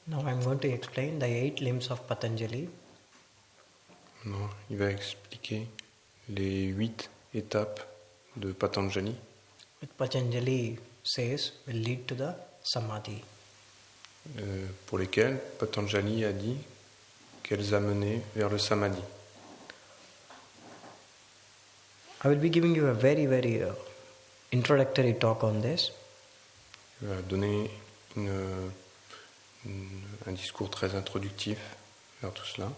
Now I'm going to explain the 8 limbs of Patanjali. Non, il va expliquer les 8 étapes de Patanjali. Which Patanjali says will lead to the Samadhi. Pour lesquelles Patanjali a dit qu'elles amenaient vers le Samadhi. I will be giving you a very introductory talk on this. Il va donner un discours très introductif vers tout cela.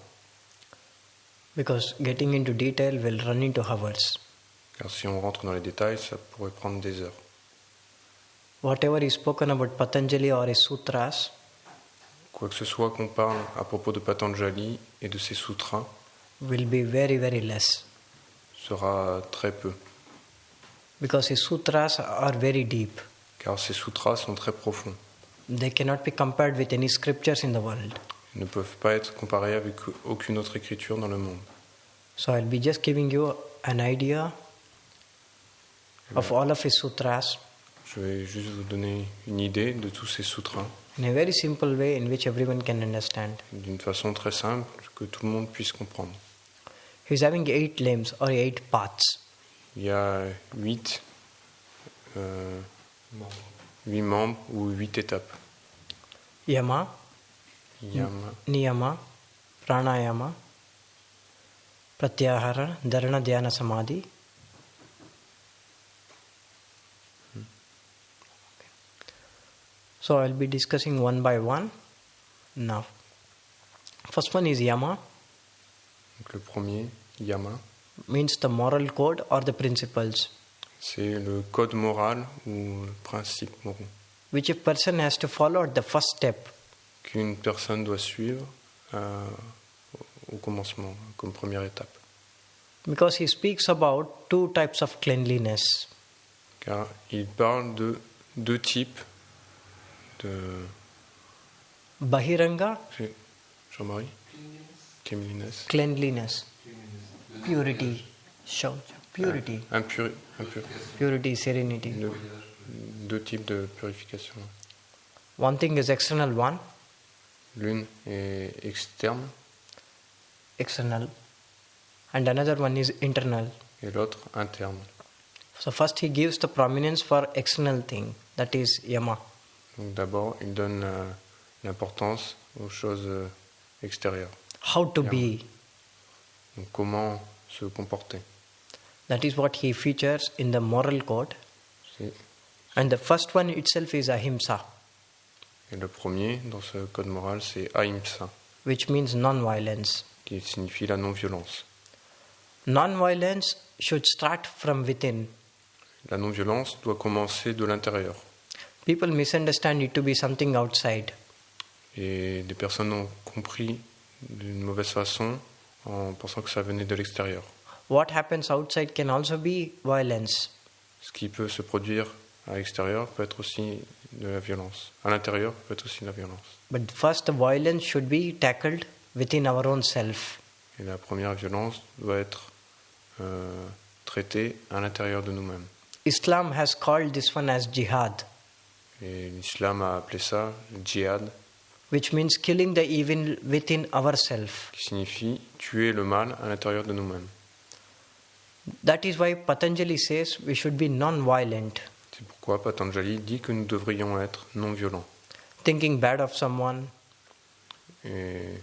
Because getting into detail will run into hours. Car si on rentre dans les détails, ça pourrait prendre des heures. Whatever is spoken about Patanjali or his sutras, Quoi que ce soit qu'on parle à propos de Patanjali et de ses sutras, will be very less. sera très peu. Because his sutras are very deep. Car ces sutras sont très profonds. They cannot be compared with any scriptures in the world. Ils ne peuvent pas être comparés avec aucune autre écriture dans le monde. So I'll be just giving you an idea of all of his sutras Je vais juste vous donner une idée de tous ces sutras, in a very simple way in which everyone can understand. d'une façon très simple, que tout le monde puisse comprendre. He's having 8 limbs or 8 paths. Il y a 8 membres ou 8 étapes. Yama, Yama, Niyama, Pranayama, Pratyahara, Dharana, Dhyana, Samadhi. So I'll be discussing one by one. Now, first one is Yama, donc le premier, Yama, means the moral code or the principles, c'est le code moral ou le principe moral which a person has to follow at the first step. qu'une personne doit suivre au commencement, comme première étape. Because he speaks about 2 types of cleanliness. Car il parle de 2 types de... Bahiranga, Jean-Marie? Cleanliness. cleanliness, purity, purity, purity, serenity. 2 types de purification. One thing is external one, L'une est externe external, and another one is internal. et l'autre interne. So first he gives the prominence for external thing, that is Yama. Donc d'abord, il donne l'importance aux choses extérieures. How to Yama. be, Donc comment se comporter. that is what he features in the moral code. C'est- And the first one itself is Ahimsa, Et le premier dans ce code moral, c'est Ahimsa, which means non-violence. qui signifie la non-violence. Non-violence should start from within. La non-violence doit commencer de l'intérieur. People misunderstand it to be something outside. Et des personnes ont compris d'une mauvaise façon en pensant que ça venait de l'extérieur. What happens outside can also be violence. Ce qui peut se produire à l'extérieur peut être aussi de la violence. À l'intérieur peut être aussi de la violence. But first the violence should be tackled within our own self. Et la première violence doit être traitée à l'intérieur de nous-mêmes. Islam has called this one as jihad, Et l'islam a appelé ça le djihad, which means killing the evil within ourselves. qui signifie tuer le mal à l'intérieur de nous-mêmes. That is why Patanjali says we should be non-violent. C'est pourquoi Patanjali dit que nous devrions être non-violents. Thinking bad of someone, Et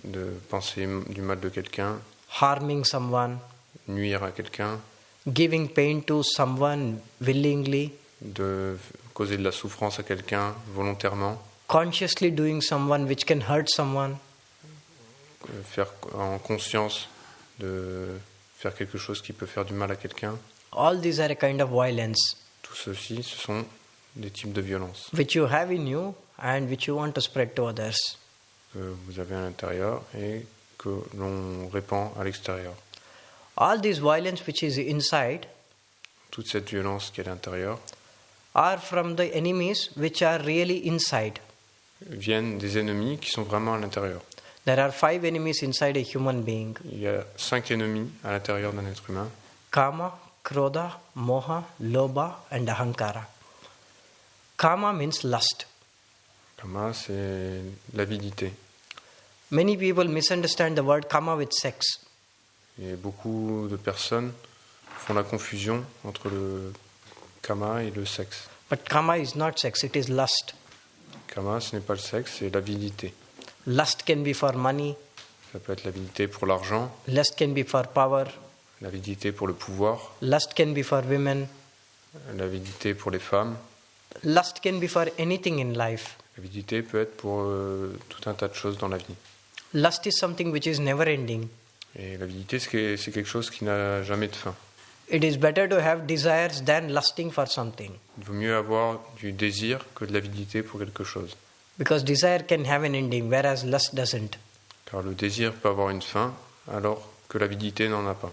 de penser du mal de quelqu'un, harming someone, nuire à quelqu'un, giving pain to someone willingly, de causer de la souffrance à quelqu'un volontairement, consciously doing someone which can hurt someone. faire en conscience de faire quelque chose qui peut faire du mal à quelqu'un. All these are a kind of violence Tout ceci, ce sont des types de violence which you have in you and which you want to spread to others. que vous avez à l'intérieur et que l'on répand à l'extérieur. All this violence which is inside Toute cette violence qui est à l'intérieur are from the enemies which are really inside. viennent des ennemis qui sont vraiment à l'intérieur. There are 5 enemies inside a human being. Il y a 5 ennemis à l'intérieur d'un être humain. Kama, Krodha, Moha, Lobha and Ahankara. Kama means lust. Kama, c'est l'avidité. Many people misunderstand the word kama with sex. Et beaucoup de personnes font la confusion entre le kama et le sexe. But kama is not sex, it is lust. Kama, ce n'est pas le sexe, c'est l'avidité. Lust can be for money, Ça peut être l'avidité pour l'argent, lust can be for power, l'avidité pour le pouvoir, lust can be for women, l'avidité pour les femmes. lust can be for anything in life. L'avidité peut être pour tout un tas de choses dans la vie. Lust is something which is never ending. Et l'avidité, c'est quelque chose qui n'a jamais de fin. It is better to have desires than lusting for something. Il vaut mieux avoir du désir que de l'avidité pour quelque chose. Because desire can have an ending, whereas lust doesn't. Car le désir peut avoir une fin, alors que l'avidité n'en a pas.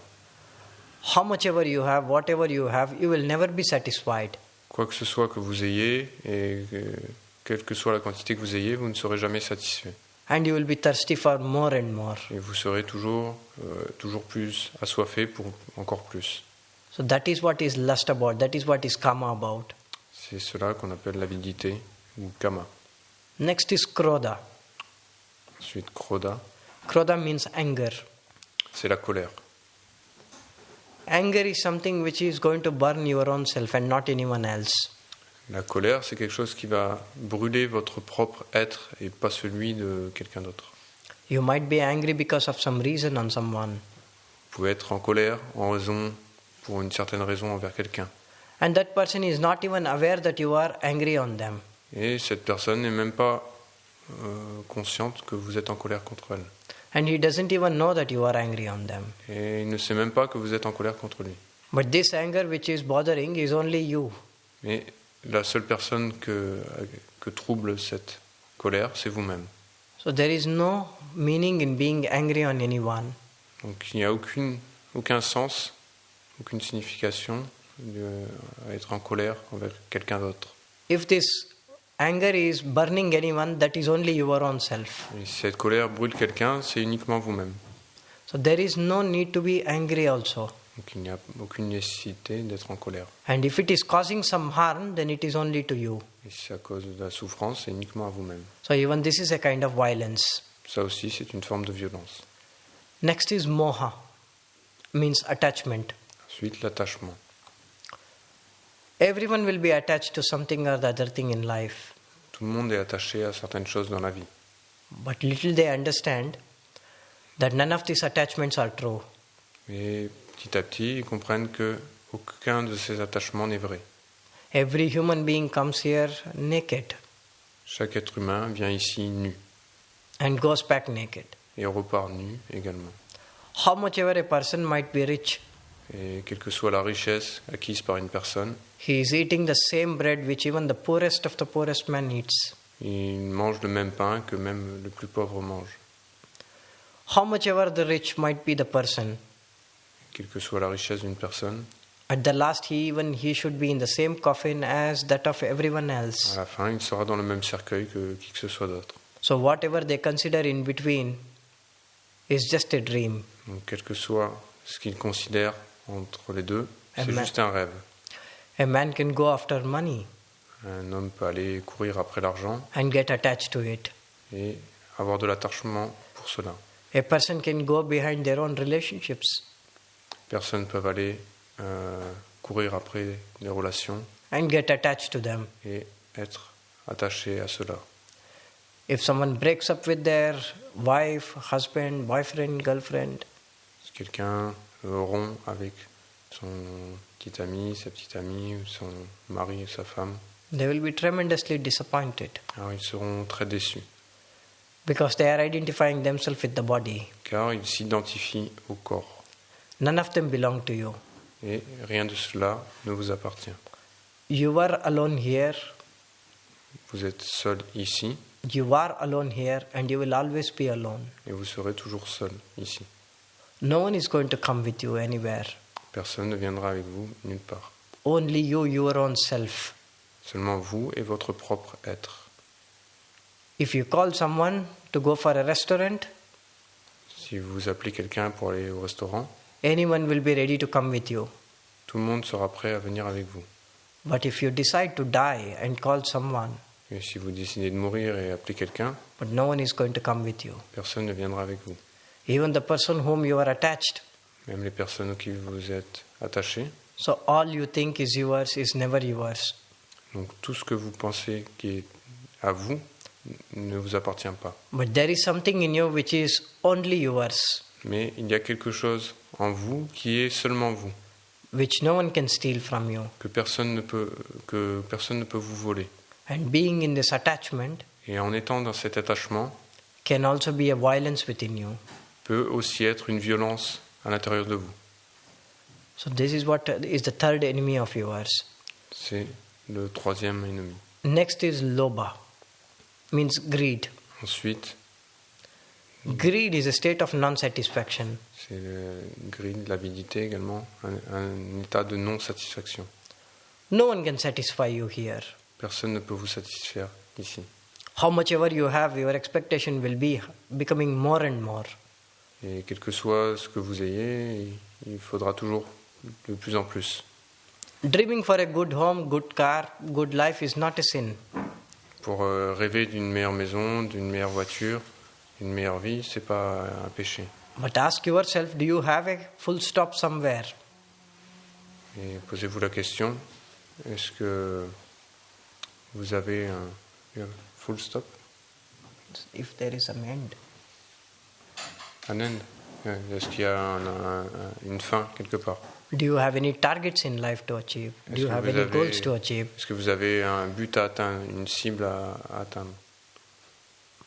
How much ever you have, whatever you have, you will never be satisfied. Quoi que ce soit que vous ayez, et quelle que soit la quantité que vous ayez, vous ne serez jamais satisfait. And you will be thirsty for more and more. Et vous serez toujours plus assoiffé pour encore plus. So that is what is lust about. That is what is kama about. C'est cela qu'on appelle l'avidité ou kama. Next is krodha. Ensuite, krodha, Krodha means anger. c'est la colère. Anger is something which is going to burn your own self and not anyone else. La colère, c'est quelque chose qui va brûler votre propre être et pas celui de quelqu'un d'autre. You might be angry because of some reason on someone. Vous pouvez être en colère pour une certaine raison envers quelqu'un. And that person is not even aware that you are angry on them. Et cette personne n'est même pas consciente que vous êtes en colère contre elle. And he doesn't even know that you are angry on them. Et il ne sait même pas que vous êtes en colère contre lui. But this anger which is bothering is only you. Mais la seule personne que trouble cette colère, c'est vous-même. So there is no meaning in being angry on anyone. Donc il n'y a aucun sens, aucune signification à être en colère envers quelqu'un d'autre. If this anger is burning anyone, that is only your own self. Et si cette colère brûle quelqu'un, c'est uniquement vous-même. So there is no need to be angry also. Donc il n'y a aucune nécessité d'être en colère. And if it is causing some harm, then it is only to you. Et si c'est à cause de la souffrance, c'est uniquement à vous-même. So even this is a kind of violence. Ça aussi, c'est une forme de violence. Next is moha, means attachment. Ensuite, l'attachement. Everyone will be attached to something or the other thing in life. Tout le monde est attaché à certaines choses dans la vie. But little they understand that none of these attachments are true. Mais petit à petit, ils comprennent qu'aucun de ces attachements n'est vrai. Every human being comes here naked Chaque être humain vient ici nu and goes back naked. et repart nu également. How much ever a person might be rich, Et quelle que soit la richesse acquise par une personne, he is eating the same bread which even the poorest of the poorest man eats. il mange le même pain que même le plus pauvre mange. How much ever the rich might be the person, Quelle que soit la richesse d'une personne, at the last he should be in the same coffin as that of everyone à else. la fin, il sera dans le même cercueil que qui que ce soit d'autre. So whatever they consider in between is just a dream. Donc, quel que soit ce qu'il considère entre les deux, c'est Amen. juste un rêve. A man can go after money Un homme peut aller courir après l'argent and get attached to it. et avoir de l'attachement pour cela. A person can go behind their own relationships Personnes peuvent aller courir après des relations and get attached to them. et être attachées à cela. If someone breaks up with their wife, husband, boyfriend, girlfriend, Si quelqu'un rompt avec son petit ami, sa petite amie, ou son mari ou sa femme, they will be tremendously disappointed alors ils seront très déçus, because they are identifying themselves with the body. car ils s'identifient au corps. None of them belong to you. Et rien de cela ne vous appartient. You are alone here. Vous êtes seul ici, You are alone here and you will always be alone. et vous serez toujours seul ici. No one is going to come with you anywhere. Personne ne viendra avec vous nulle part. Only you, your own self. Seulement vous et votre propre être. If you call someone to go for a restaurant, Si vous appelez quelqu'un pour aller au restaurant, anyone will be ready to come with you. tout le monde sera prêt à venir avec vous. But if you decide to die and call someone, Et si vous décidez de mourir et appeler quelqu'un, but no one is going to come with you. personne ne viendra avec vous. Even the person whom you are attached. Même les personnes auxquelles vous êtes attachés. So all you think is yours is never yours. Donc tout ce que vous pensez qui est à vous ne vous appartient pas. But there is something in you which is only yours, Mais il y a quelque chose en vous qui est seulement vous, which no one can steal from you. que personne ne peut vous voler. And being in this attachment Et en étant dans cet attachement, can also be a violence within you. peut aussi être une violence à l'intérieur de vous. So this is what is the third enemy of yours. C'est le troisième ennemi. Next is lobha, means greed. Ensuite, Greed is a state of non-satisfaction. c'est le greed, l'avidité également, un état de non-satisfaction. No one can satisfy you here. Personne ne peut vous satisfaire ici. How much ever you have, your expectation will be becoming more and more. Et quel que soit ce que vous ayez, il faudra toujours de plus en plus. Dreaming for a good home, good car, good life is not a sin. Pour rêver d'une meilleure maison, d'une meilleure voiture, d'une meilleure vie, c'est pas un péché. But ask yourself, do you have a full stop somewhere? Et posez-vous la question, est-ce que vous avez un full stop? If there is an end. Un end? Est-ce qu'il y a une fin quelque part? Do you have any targets in life to achieve? Do you have any goals to achieve? Est-ce que vous avez un but à atteindre, une cible à atteindre?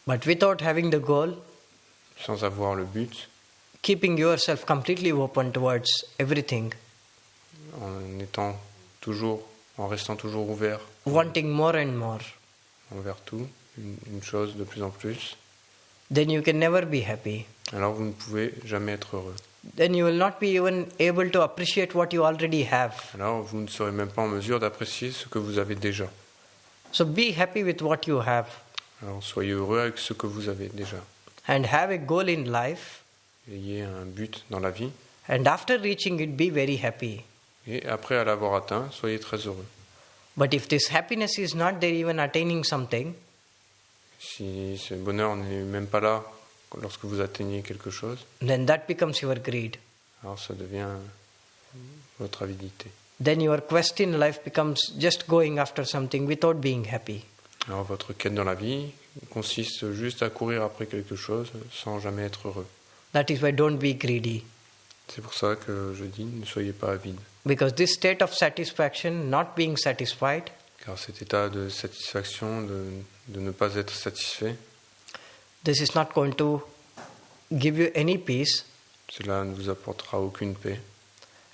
But without having the goal, Sans avoir le but, keeping yourself completely open towards everything, en restant toujours ouvert wanting more and more, envers tout, une chose de plus en plus, then you can never be happy. alors vous ne pouvez jamais être heureux. Then you will not be even able to appreciate what you already have. Alors vous ne serez même pas en mesure d'apprécier ce que vous avez déjà. So be happy with what you have Alors soyez heureux avec ce que vous avez déjà. and have a goal in life, Ayez un but dans la vie and after reaching it, be very happy. et après à l'avoir atteint, soyez très heureux. But if this happiness is not there, even attaining something, Si ce bonheur n'est même pas là lorsque vous atteignez quelque chose, then that becomes your greed. alors ça devient votre avidité. Then your quest in life becomes just going after something without being happy. Alors votre quête dans la vie consiste juste à courir après quelque chose sans jamais être heureux. That is why don't be greedy. C'est pour ça que je dis ne soyez pas avide. Because this state of satisfaction, not being satisfied, Car cet état de satisfaction, de ne pas être satisfait, this is not going to give you any peace, cela ne vous apportera aucune paix.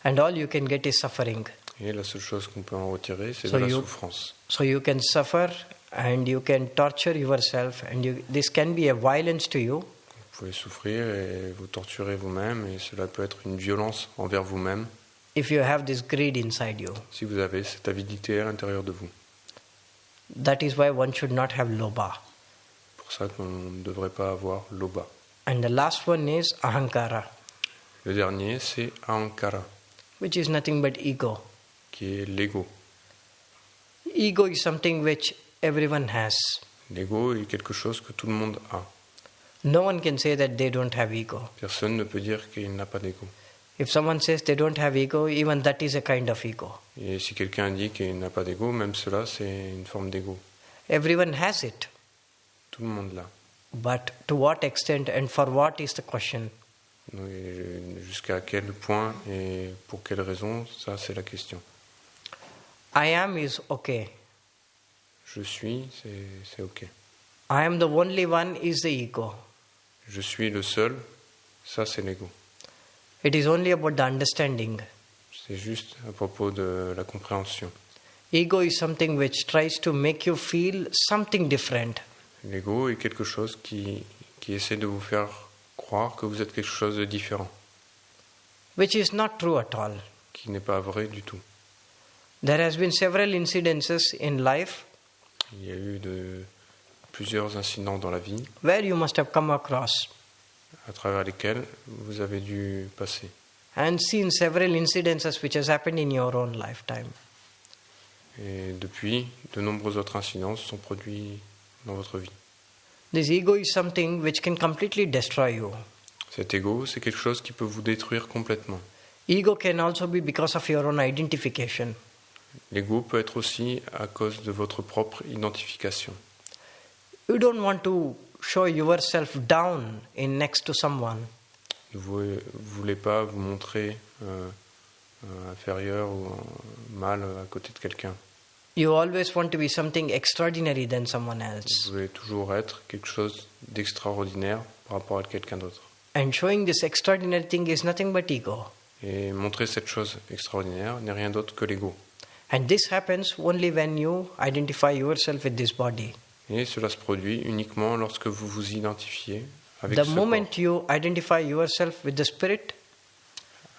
and all you can get is suffering. Et la seule chose qu'on peut en retirer, c'est So de la you- souffrance. So you can suffer and you can torture yourself, and this can be a violence to you. Vous pouvez souffrir et vous torturer vous-même, et cela peut être une violence envers vous-même If you have this greed inside you. si vous avez cette avidité à l'intérieur de vous. That is why one should not have lobha. C'est pour ça qu'on ne devrait pas avoir l'oba. And the last one is ahankara, Le dernier, c'est ahankara, which is nothing but ego. qui est l'ego. Ego is something which everyone has. L'ego est quelque chose que tout le monde a. No one can say that they don't have ego. Personne ne peut dire qu'il n'a pas d'ego. If someone says they don't have ego, even that is a kind of ego. Et si quelqu'un dit qu'il n'a pas d'ego, même cela, c'est une forme d'ego. Everyone has it. Tout le monde l'a. But to what extent and for what is the question. Donc, jusqu'à quel point et pour quelle raison, ça c'est la question. I am is okay. Je suis, c'est ok. I am the only one is the ego. Je suis le seul, ça c'est l'ego. It is only about the understanding. C'est juste à propos de la compréhension. Ego is something which tries to make you feel something different. L'ego est quelque chose qui essaie de vous faire croire que vous êtes quelque chose de différent, Which is not true at all. qui n'est pas vrai du tout. There has been several incidences in life Il y a eu plusieurs incidents dans la vie where you must have come across à travers lesquels vous avez dû passer. and seen several incidences which has happened in your own lifetime. Et depuis, de nombreux autres incidents se sont produits dans votre vie. This ego is something which can completely destroy you. Cet ego, c'est quelque chose qui peut vous détruire complètement. Ego can also be because of your own identification. L'ego peut être aussi à cause de votre propre identification. You don't want to show yourself down in next to someone. Vous ne voulez pas vous montrer inférieur ou mal à côté de quelqu'un. You always want to be something extraordinary than someone else. Vous voulez toujours être quelque chose d'extraordinaire par rapport à quelqu'un d'autre. And showing this extraordinary thing is nothing but ego. Et montrer cette chose extraordinaire n'est rien d'autre que l'ego. And this happens only when you identify yourself with this body. Et cela se produit uniquement lorsque vous vous identifiez avec The ce moment corps. you identify yourself with the spirit,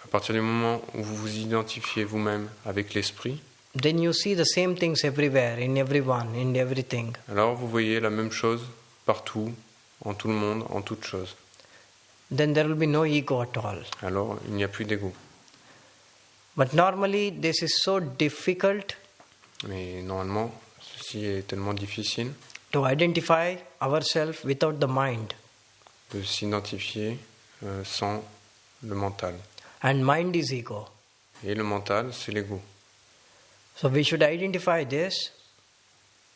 À partir du moment où vous vous identifiez vous-même avec l'esprit, then you see the same things everywhere, in everyone, in everything. alors vous voyez la même chose partout, en tout le monde, en toute chose. Then there will be no ego at all. Alors il n'y a plus d'ego. But normally this is so difficult Mais normalement, ceci est tellement difficile to identify ourselves without the mind. de s'identifier sans le mental. And mind is ego. Et le mental, c'est l'ego. So we should identify this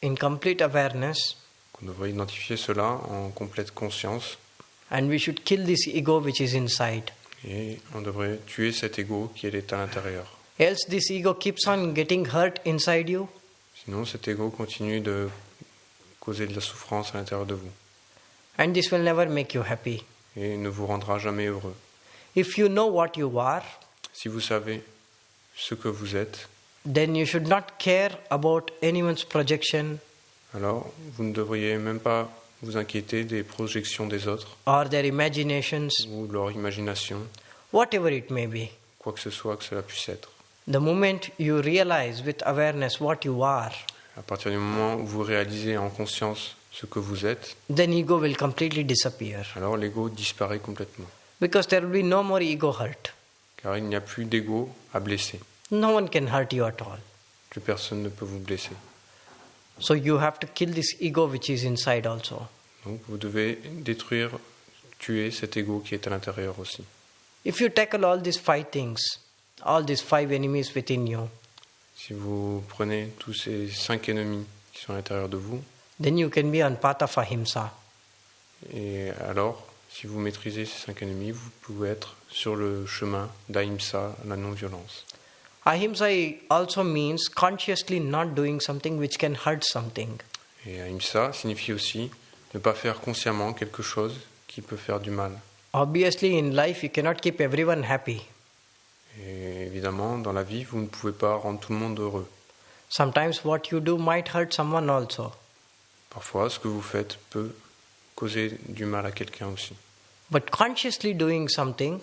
in complete awareness, On devrait identifier cela en complète conscience and we should kill this ego which is inside. et on devrait tuer cet ego qui est à l'intérieur. Else this ego keeps on getting hurt inside you, Sinon, cet ego continue de causer de la souffrance à l'intérieur de vous and this will never make you happy. et ne vous rendra jamais heureux. If you know what you are, Si vous savez ce que vous êtes, then you should not care about anyone's projection alors vous ne devriez même pas vous inquiéter des projections des autres or their imaginations, ou de leur imagination, whatever it may be. quoi que ce soit que cela puisse être. The moment you realize with awareness what you are, À partir du moment où vous réalisez en conscience ce que vous êtes, then ego will completely disappear. alors l'ego disparaît complètement. Because there will be no more ego hurt. Car il n'y a plus d'ego à blesser. No one can hurt you at all. Plus personne ne peut vous blesser. So you have to kill this ego which is inside also. Donc vous devez détruire, tuer cet ego qui est à l'intérieur aussi. If you tackle all these 5 things, all these 5 enemies within you, Si vous prenez tous ces 5 ennemis qui sont à l'intérieur de vous, then you can be on path of ahimsa. et alors, si vous maîtrisez ces 5 ennemis, vous pouvez être sur le chemin d'ahimsa, la non-violence. Ahimsa also means consciously not doing something which can hurt something. Et ahimsa signifie aussi ne pas faire consciemment quelque chose qui peut faire du mal. Obviously, in life, you cannot keep everyone happy. Et évidemment, dans la vie, vous ne pouvez pas rendre tout le monde heureux. Sometimes what you do might hurt someone also. Parfois, ce que vous faites peut causer du mal à quelqu'un aussi. But consciously doing something,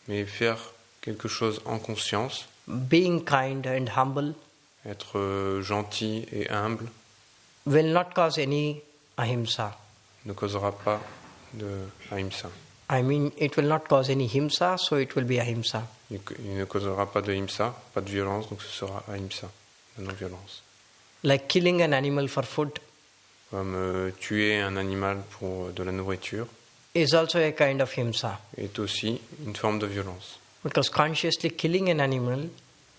Mais faire quelque chose en conscience, being kind and humble, être gentil et humble, will not cause any ahimsa. ne causera pas de ahimsa. I mean, it will not cause any himsa, so it will be ahimsa. Il ne causera pas de himsa, pas de violence, donc ce sera ahimsa, la non-violence. Like killing an animal for food Comme tuer un animal pour de la nourriture is also a kind of himsa. est aussi une forme de violence. Because consciously killing an animal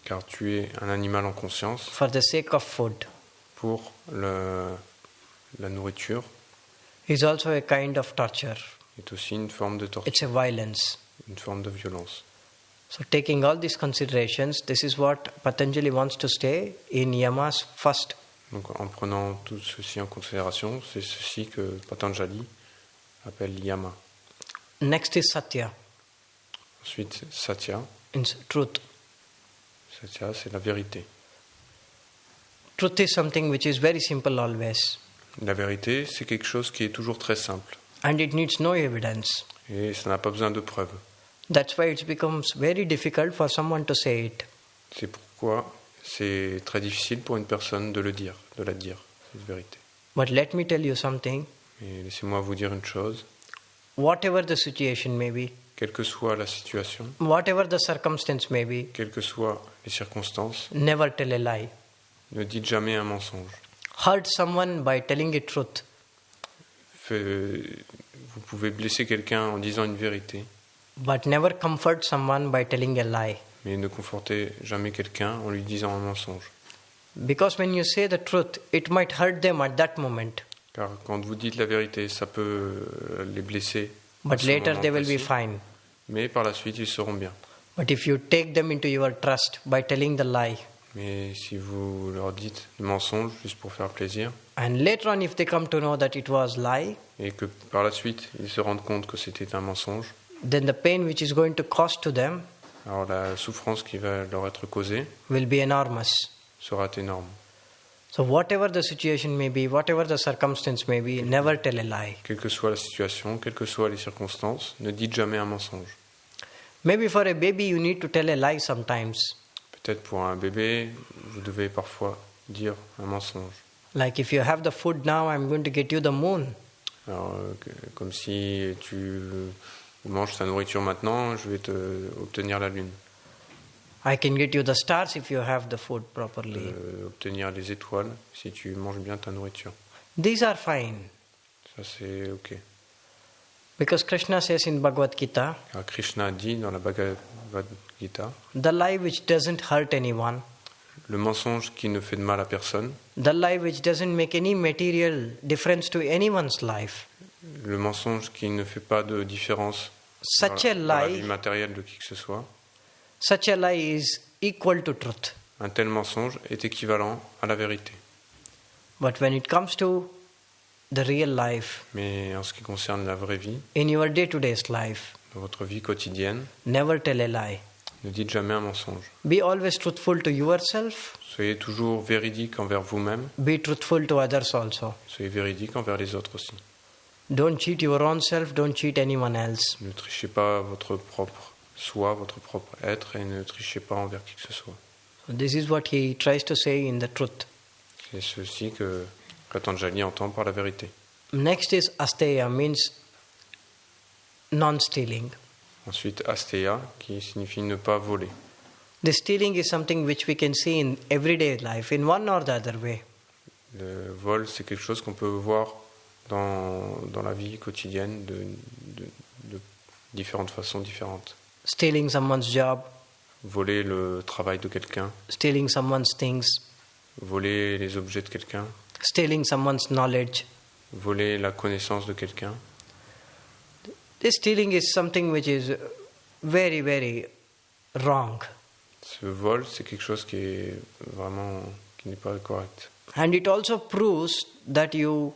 Car tuer un animal en conscience for the sake of food pour la nourriture is also a kind of torture. est aussi une forme de torture, It's a violence. une forme de violence. So taking all these considerations, this is what Patanjali wants to stay in yamas first. Donc en prenant tout ceci en considération, c'est ceci que Patanjali appelle yama. Next is satya, Ensuite, satya. means truth. Satya, c'est la vérité. Truth is something which is very simple always, La vérité, c'est quelque chose qui est toujours très simple. and it needs no evidence. Et ça n'a pas besoin de preuves. That's why it becomes very difficult for someone to say it. C'est pourquoi c'est très difficile pour une personne de le dire, de la dire, cette vérité. But let me tell you something. Et laissez-moi vous dire une chose. Whatever the situation may be, Quelle que soit la situation, whatever the circumstance may be, quelles que soient les circonstances, never tell a lie. Ne dites jamais un mensonge. Hurt someone by telling a truth. Vous pouvez blesser quelqu'un en disant une vérité, But never comfort someone by telling a lie. mais ne confortez jamais quelqu'un en lui disant un mensonge. Because when you say the truth, it might hurt them at that moment. Car quand vous dites la vérité, ça peut les blesser. But à ce later moment they will be précis, fine. mais par la suite, ils seront bien. But if you take them into your trust by telling the lie, Mais si vous leur dites le mensonge juste pour faire plaisir, and later on if they come to know that it was lie, et que par la suite, ils se rendent compte que c'était un mensonge, then the pain which is going to cause to them alors la souffrance qui va leur être causée will be enormous. sera énorme. So whatever the situation may be, whatever the circumstance may be, never tell a lie. Quelle que soit la situation, quelles que soient les circonstances, ne dites jamais un mensonge. Maybe for a baby you need to tell a lie sometimes. Peut-être pour un bébé, vous devez parfois dire un mensonge. Like if you have the food now, I'm going to get you the moon. Alors, comme si tu manges ta nourriture maintenant, je vais te obtenir la lune, I can get you the stars if you have the food properly. obtenir les étoiles si tu manges bien ta nourriture. These are fine. Ça c'est ok. Because Krishna says in Bhagavad Gita, Alors, Krishna dit dans la Bhagavad Gita, the lie which doesn't hurt anyone, le mensonge qui ne fait de mal à personne, the lie which doesn't make any material difference to anyone's life, le mensonge qui ne fait pas de différence such dans a la vie lie, matérielle de qui que ce soit, such a lie is equal to truth. un tel mensonge est équivalent à la vérité. But when it comes to the real life, Mais en ce qui concerne la vraie vie, in your day-to-day life, dans votre vie quotidienne, never tell a lie. ne dites jamais un mensonge. Be always truthful to yourself, Soyez toujours véridique envers vous-même, be truthful to others also. soyez véridique envers les autres aussi. Don't cheat your own self, don't cheat anyone else. Ne trichez pas votre propre soi, votre propre être, et ne trichez pas envers qui que ce soit. So this is what he tries to say in the truth. C'est ceci que Patanjali entend par la vérité. Next is asteya, means non-stealing. Ensuite, asteya, qui signifie ne pas voler. The stealing is something which we can see in everyday life, in one or the other way. Le vol, c'est quelque chose qu'on peut voir dans la vie quotidienne de différentes façons différentes. Stealing someone's job, Voler le travail de quelqu'un, stealing someone's things, voler les objets de quelqu'un, stealing someone's knowledge. voler la connaissance de quelqu'un. This stealing is something which is very, very wrong. Ce vol, c'est quelque chose qui n'est pas correct. And it also proves that you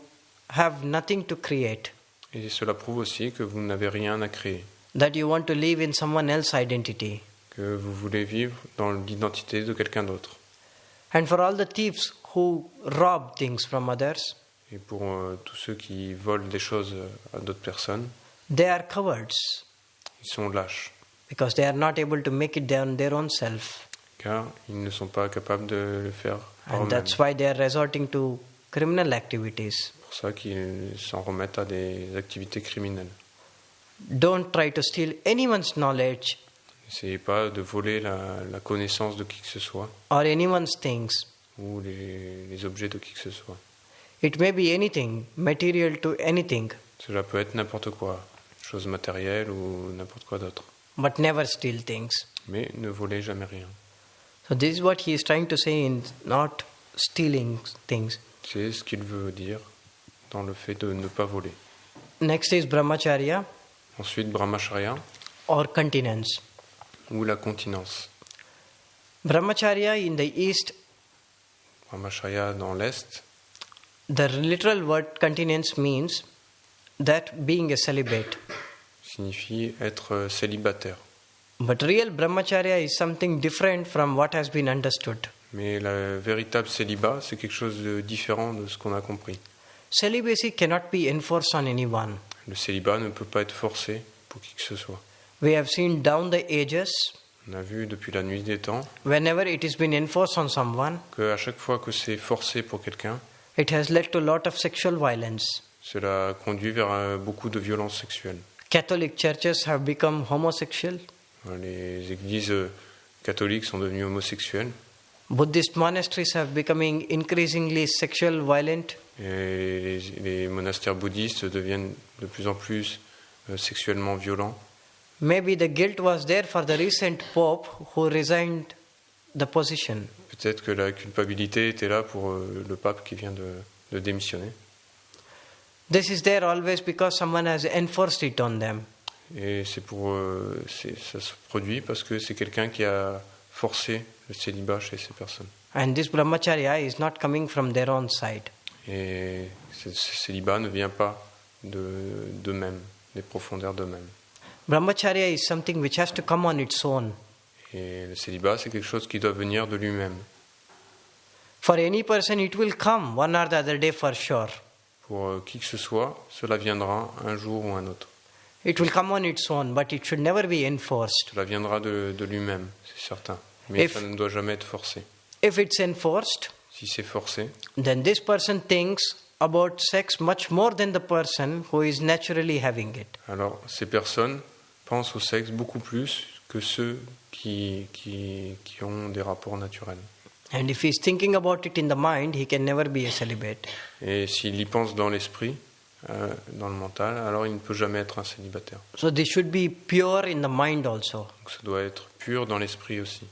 have nothing to create, Et cela prouve aussi que vous n'avez rien à créer, that you want to live in someone else's identity. que vous voulez vivre dans l'identité de quelqu'un d'autre. And for all the thieves who rob things from others, Et pour tous ceux qui volent des choses à d'autres personnes, they are cowards ils sont lâches, because they are not able to make it down their own self. car ils ne sont pas capables de le faire par And eux-mêmes. that's why they are resorting to criminal activities. C'est pour ça qu'ils s'en remettent à des activités criminelles. Don't try to steal anyone's knowledge N'essayez pas de voler la connaissance de qui que ce soit, or anyone's things. ou les objets de qui que ce soit. It may be anything, material to anything, Cela peut être n'importe quoi, chose matérielle ou n'importe quoi d'autre. but never steal things. Mais ne volez jamais rien. So this is what he is trying to say in not stealing things. C'est ce qu'il veut dire dans le fait de ne pas voler. Next is brahmacharya Ensuite, brahmacharya, or continence. ou la continence. Brahmacharya in the East, Brahmacharya dans l'Est, the literal word continence means that being a celibate. signifie être célibataire. But real brahmacharya is something different from what has been understood. Mais le véritable célibat, c'est quelque chose de différent de ce qu'on a compris. Celibacy cannot be enforced on anyone. Le célibat ne peut pas être forcé pour qui que ce soit. We have seen down the ages, On a vu depuis la nuit des temps whenever it has been enforced on someone, qu'à chaque fois que c'est forcé pour quelqu'un, it has led to a lot of sexual violence. cela conduit vers beaucoup de violences sexuelles. Catholic churches have become homosexual. Les églises catholiques sont devenues homosexuelles. Buddhist monasteries are becoming increasingly sexual violent. Et les monastères bouddhistes deviennent de plus en plus sexuellement violents. Maybe the guilt was there for the recent Pope who resigned the position. Peut-être que la culpabilité était là pour le pape qui vient de démissionner. This is there always because someone has enforced it on them. Et ça se produit parce que c'est quelqu'un qui a forcé le célibat chez ces personnes. And this brahmacharya is not coming from their own side. Et ce célibat ne vient pas d'eux-mêmes, des profondeurs d'eux-mêmes. Brahmacharya is something which has to come on its own. Et le célibat, c'est quelque chose qui doit venir de lui-même. For any person, it will come one or the other day for sure. Pour qui que ce soit, cela viendra un jour ou un autre. It will come on its own, but it should never be enforced. Cela viendra de lui-même, c'est certain. Mais ça ne doit jamais être forcé. If it's enforced, si c'est forcé, then this person thinks about sex much more than the person who is naturally having it. Alors, ces personnes pensent au sexe beaucoup plus que ceux qui ont des rapports naturels. And if he's thinking about it in the mind, he can never be a celibate. Et s'il y pense dans l'esprit, dans le mental, alors il ne peut jamais être un célibataire. So this should be pure in the mind also. Donc ça doit être pur dans l'esprit aussi.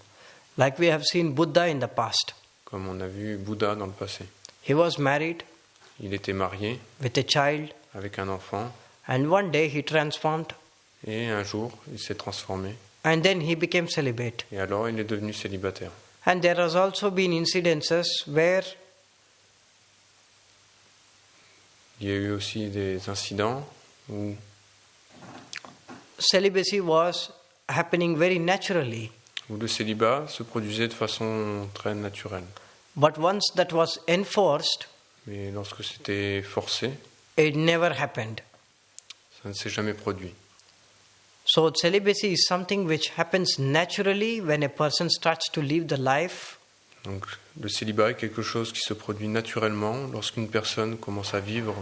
Like we have seen Buddha in the past. Comme on a vu Bouddha dans le passé. He was married. Il était marié. With a child. Avec un enfant. And one day he transformed. Et un jour, il s'est transformé. And then he became celibate. Et alors, il est devenu célibataire. And there has also been incidences where il y a eu aussi des incidents où celibacy was happening very naturally. Où le célibat se produisait de façon très naturelle. But once that was enforced, mais lorsque c'était forcé, it never happened. Ça ne s'est jamais produit. So celibacy is something which happens naturally when a person starts to live the life. Donc le célibat est quelque chose qui se produit naturellement lorsqu'une personne commence à vivre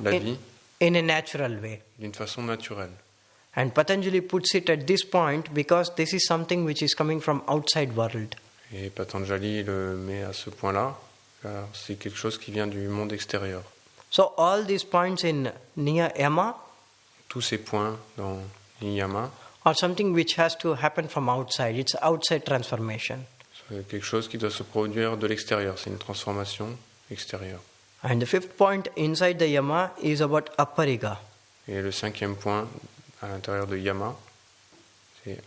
la vie in a natural way. D'une façon naturelle. And Patanjali puts it at this point because this is something which is coming from outside world. Et Patanjali le met à ce point-là, car c'est quelque chose qui vient du monde extérieur. So all these points in Niyama, tous ces points dans Niyama, are something which has to happen from outside. It's outside transformation. C'est quelque chose qui doit se produire de l'extérieur. C'est une transformation extérieure. And the fifth point inside the Yama is about apariga. Et le cinquième point à l'intérieur de Yama, c'est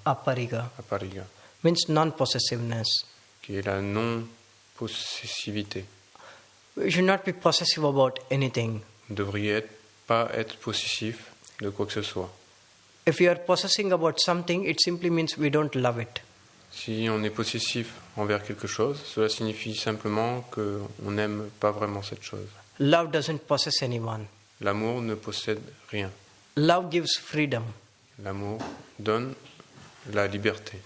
apariga. Apariga. Means non-possessiveness. Qui est la non-possessivité. We should not be possessive about anything. Vous ne devriez pas être possessif de quoi que ce soit. If you are possessing about something, it simply means we don't love it. Si on est possessif envers quelque chose, cela signifie simplement qu'on n'aime pas vraiment cette chose. Love doesn't possess anyone. L'amour ne possède rien. Love gives freedom. L'amour donne la liberté.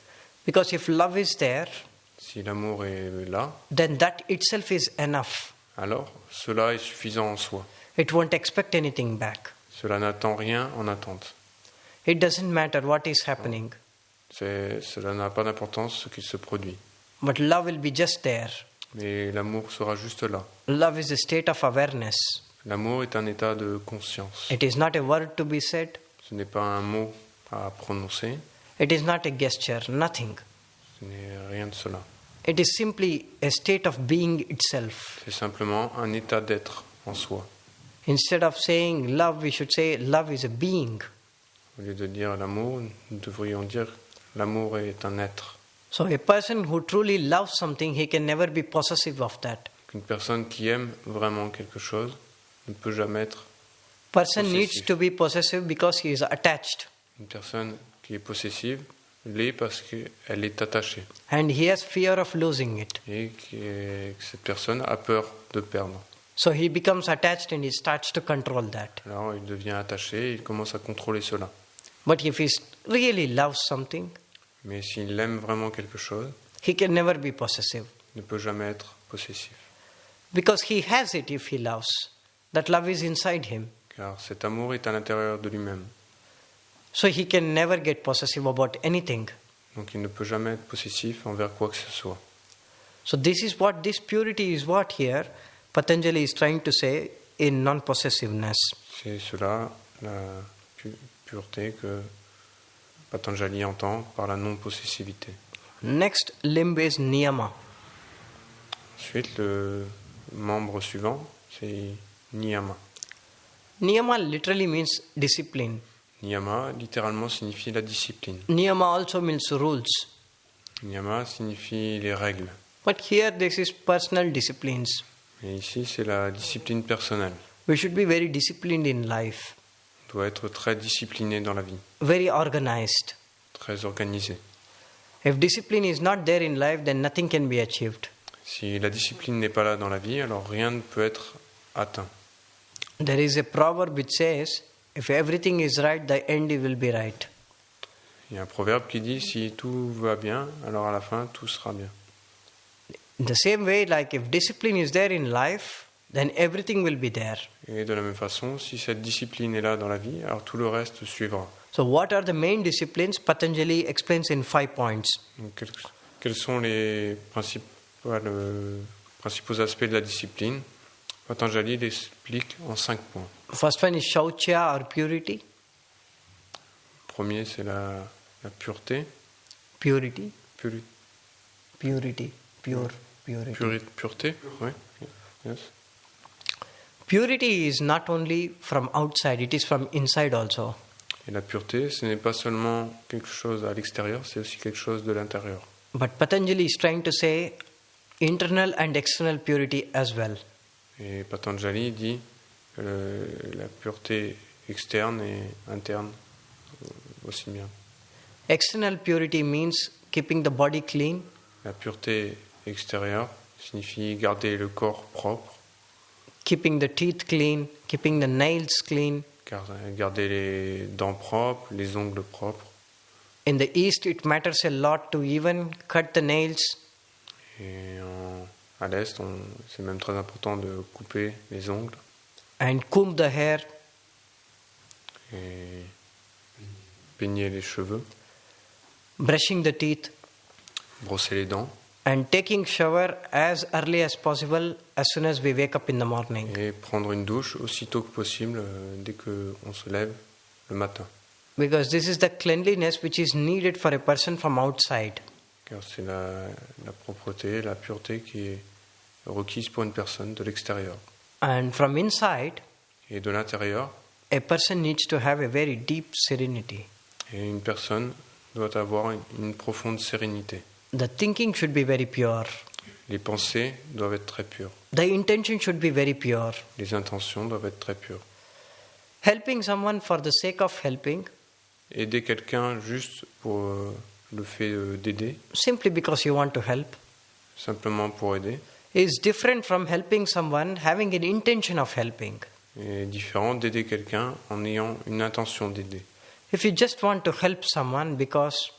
Because if love is there, si l'amour est là, then that itself is enough. Alors, cela est suffisant en soi. It won't expect anything back. Cela n'attend rien en attente. It doesn't matter what is happening. Cela n'a pas d'importance ce qui se produit. But love will be just there. Mais l'amour sera juste là. Love is a state of awareness. L'amour est un état de conscience. It is not a word to be said. Ce n'est pas un mot à prononcer. It is not a gesture, nothing. Ce n'est rien de cela. It is simply a state of being itself. C'est simplement un état d'être en soi. Instead of saying love, we should say love is a being. Au lieu de dire l'amour, nous devrions dire l'amour est un être. So a person who truly loves something, he can never be possessive of that. Une personne qui aime vraiment quelque chose ne peut jamais être Person possessif. needs to be possessive because he is attached. Une personne qui est possessive l'est parce qu'elle est attachée. And he has fear of losing it. Et que cette personne a peur de perdre. So he becomes attached and he starts to control that. Alors il devient attaché et il commence à contrôler cela. But if he really loves something, mais s'il aime vraiment quelque chose, he can never be possessive. Il ne peut jamais être possessif. Because he has it if he loves. That love is inside him. Car cet amour est à l'intérieur de lui-même. So he can never get possessive about anything. Donc il ne peut jamais être possessif envers quoi que ce soit. So this purity is what here Patanjali is trying to say in non-possessiveness. C'est cela, la pureté que Patanjali entend par la non-possessivité. Next limb is niyama. Ensuite, le membre suivant, c'est niyama. Niyama literally means discipline. Niyama, littéralement, signifie la discipline. Niyama also means rules. Niyama signifie les règles. But here this is personal disciplines. Et ici, c'est la discipline personnelle. We should be very disciplined in life. On doit être très discipliné dans la vie, Very organized. très organisé. If discipline is not there in life, then nothing can be achieved. Si la discipline n'est pas là dans la vie, alors rien ne peut être atteint. There is a proverb which says, if everything is right, the end will be right. Il y a un proverbe qui dit, si tout va bien, alors à la fin, tout sera bien. In the same way, like if discipline is there in life, then everything will be there. Et de la même façon, si cette discipline est là dans la vie, alors tout le reste suivra. So what are the main disciplines? Patanjali explains in 5 points. Donc, quels sont les principaux aspects de la discipline? Patanjali l'explique en 5 points. First one is shaucha or purity. Premier, c'est la pureté. Purity. Purité. Pureté. Oui. Yes. Purity is not only from outside, it is from inside also. Et la pureté, ce n'est pas seulement quelque chose à l'extérieur, c'est aussi quelque chose de l'intérieur. But Patanjali is trying to say internal and external purity as well. Et Patanjali dit que la pureté externe et interne aussi bien. External purity means keeping the body clean. La pureté extérieure signifie garder le corps propre, Keeping the teeth clean, keeping the nails clean. garder les dents propres, les ongles propres. In the East, it matters a lot to even cut the nails. Et à l'Est, c'est même très important de couper les ongles. And comb the hair. Et peigner les cheveux. Brushing the teeth. Brosser les dents. And taking shower as early as possible as soon as we wake up in the morning. Et prendre une douche aussitôt que possible dès qu'on se lève le matin. Because this is the cleanliness which is needed for a person from outside. Car c'est la propreté, la pureté qui est requise pour une personne de l'extérieur. And from inside, Et de l'intérieur, a person needs to have a very deep serenity. et une personne doit avoir une profonde sérénité. The thinking should be very pure. Les pensées doivent être très pures. The intention should be very pure. Les intentions doivent être très pures. Helping someone for the sake of helping, Aider quelqu'un juste pour le fait d'aider, simply because you want to help, simplement pour aider, is different from helping someone having an intention of helping. est différent d'aider quelqu'un en ayant une intention d'aider. If you just want to help someone because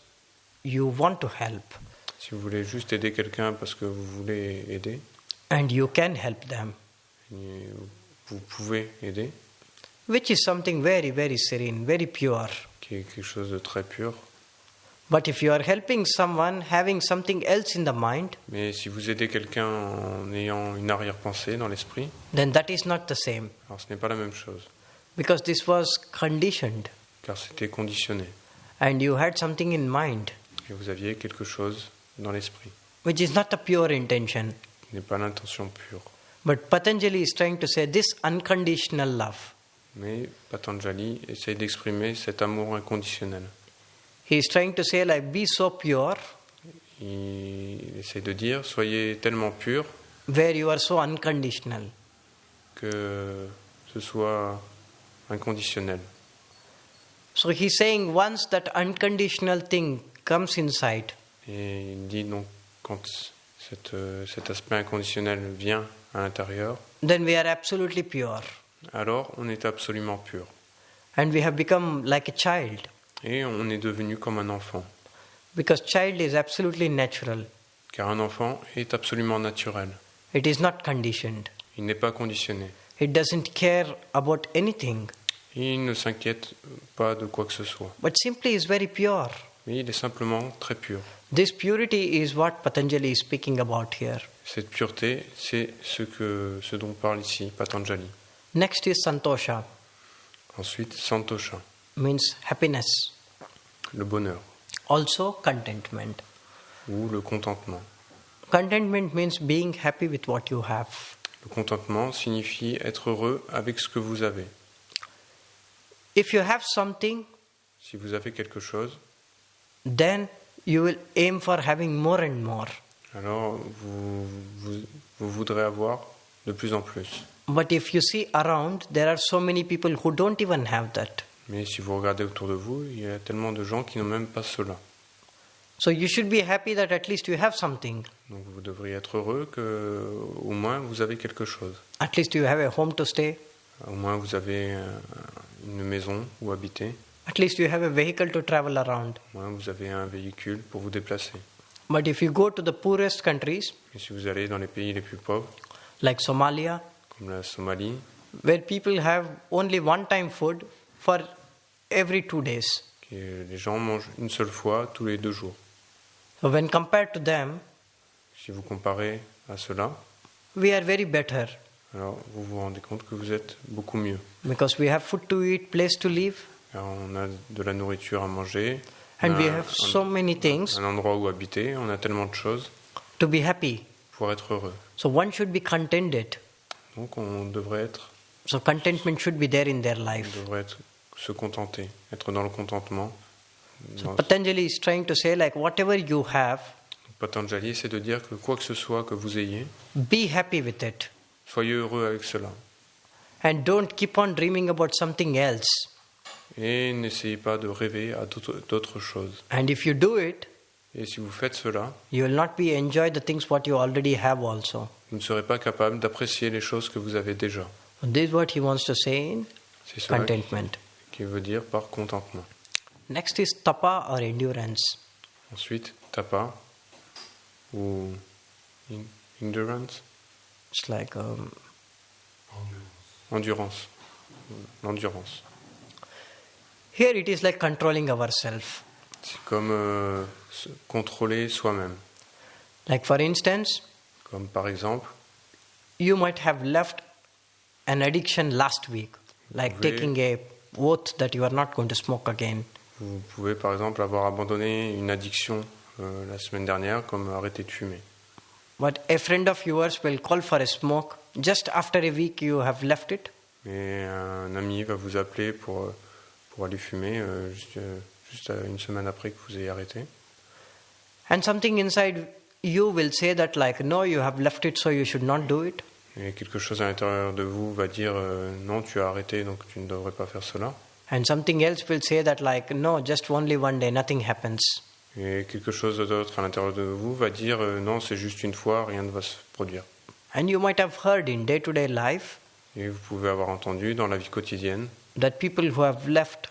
you want to help, Si vous voulez juste aider quelqu'un parce que vous voulez aider, and you can help them, et vous pouvez aider, which is something very, very serene, very pure. qui est quelque chose de très pur. But if you are helping someone having something else in the mind, Mais si vous aidez quelqu'un en ayant une arrière-pensée dans l'esprit, then that is not the same. alors ce n'est pas la même chose, Because this was conditioned car c'était conditionné. and you had something in mind, Et vous aviez quelque chose dans l'esprit, which is not a pure intention. qui n'est pas l'intention pure. But Patanjali is trying to say this unconditional love. Mais Patanjali essaye d'exprimer cet amour inconditionnel. He is trying to say like be so pure Il essaie de dire, soyez tellement purs where you are so unconditional. que ce soit inconditionnel. So he is saying once that unconditional thing comes inside, Et il dit donc, quand cet aspect inconditionnel vient à l'intérieur, then we are absolutely pure. alors on est absolument pur. And we have become like a child. Et on est devenu comme un enfant. Because child is absolutely natural. Car un enfant est absolument naturel. It is not conditioned. Il n'est pas conditionné. It doesn't care about anything. Il ne s'inquiète pas de quoi que ce soit. But simply is very pure. mais il est simplement très pur. This purity is what Patanjali is speaking about here. Cette pureté, c'est ce dont parle ici Patanjali. Next is Santosha, Ensuite, Santosha, means happiness. le bonheur, Also contentment. ou le contentement. Contentment means being happy with what you have. Le contentement signifie être heureux avec ce que vous avez. If you have something, Si vous avez quelque chose, then you will aim for having more and more. alors vous voudrez avoir de plus en plus. But if you see around, there are so many people who don't even have that. Mais si vous regardez autour de vous, il y a tellement de gens qui n'ont même pas cela. So you should be happy that at least you have something. Donc vous devriez être heureux que au moins vous avez quelque chose. At least you have a home to stay. Au moins vous avez une maison où habiter. At least you have a vehicle to travel around. Au moins vous avez un véhicule pour vous déplacer. But if you go to the poorest countries, Et si vous allez dans les pays les plus pauvres, like Somalia, comme la Somalie, where people have only one-time food for every 2 days. les gens mangent une seule fois tous les 2 jours. So when compared to them, Si vous comparez à cela, we are very better alors vous vous rendez compte que vous êtes beaucoup mieux. because we have food to eat, place to live, Alors, on a de la nourriture à manger, and on we a have so many things un endroit où habiter, on a tellement de choses to be happy. pour être heureux. So one should be contented. Donc on devrait être, So contentment should be there in their life. se contenter, être dans le contentement. So Patanjali is trying to say, like, whatever you have, Patanjali, c'est de dire que quoi que ce soit que vous ayez, be happy with it. soyez heureux avec cela. And don't keep on dreaming about something else. Et n'essayez pas de rêver à d'autres choses. And if you do it, Et si vous faites cela, you will not be enjoy the things what you already have also. vous ne serez pas capable d'apprécier les choses que vous avez déjà. So this is what he wants to say in C'est cela contentment. qui veut dire par contentement. Next is tapa or endurance. Ensuite, tapa ou endurance, It's like endurance, l'endurance. here it is like controlling ourselves. C'est comme contrôler soi-même. Like for instance, Comme par exemple, you might have left an addiction last week, like Oui. taking a oath that you are not going to smoke again. vous pouvez par exemple avoir abandonné une addiction la semaine dernière, comme arrêter de fumer. But a friend of yours will call for a smoke. Just after a week you have left it. Et un ami va vous appeler pour aller fumer juste une semaine après que vous ayez arrêté. And something inside you will say that like, no, you have left it, so you should not do it. Et quelque chose à l'intérieur de vous va dire non, tu as arrêté, donc tu ne devrais pas faire cela. And something else will say that like, no, just only one day, nothing happens. Et quelque chose d'autre à l'intérieur de vous va dire non, c'est juste une fois, rien ne va se produire. And you might have heard in day-to-day life Et vous pouvez avoir entendu dans la vie quotidienne that people who have left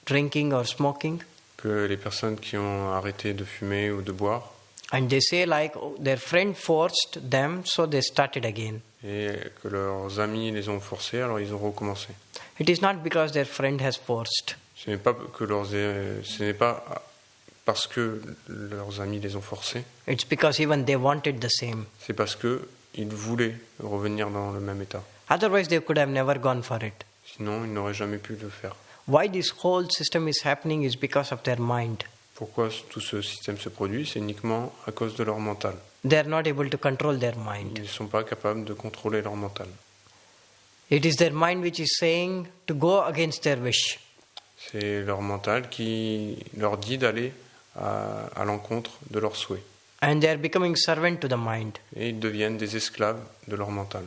drinking or smoking, que les personnes qui ont arrêté de fumer ou de boire, and they say like, oh, their friend forced them, so they started again. et que leurs amis les ont forcés, alors ils ont recommencé. It is not because their friend has forced. Ce n'est pas parce que leurs amis les ont forcés, It's because even they wanted the same. c'est parce que ils voulaient revenir dans le même état. Otherwise, they could have never gone for it. Sinon, ils n'auraient jamais pu le faire. Why this whole system is happening is because of their mind. Pourquoi tout ce système se produit? C'est uniquement à cause de leur mental. They are not able to control their mind. Ils ne sont pas capables de contrôler leur mental. It is their mind which is saying to go against their wish. C'est leur mental qui leur dit d'aller à l'encontre de leurs souhaits. And they are becoming servant to the mind. Et ils deviennent des esclaves de leur mental.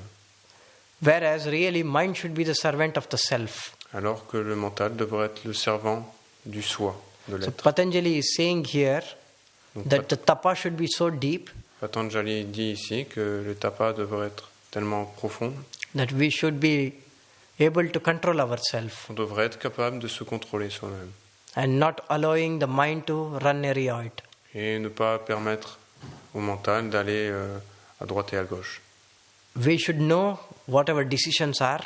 Whereas really mind should be the servant of the self. Alors que le mental devrait être le servant du soi, de So l'être. Patanjali is saying here Donc, that the tapa should be so deep Patanjali dit ici que le tapa devrait être tellement profond that we should be able to control ourselves qu'on devrait être capable de se contrôler soi-même and not allowing the mind to run area it. et ne pas permettre au mental d'aller à droite et à gauche. We should know what our decisions are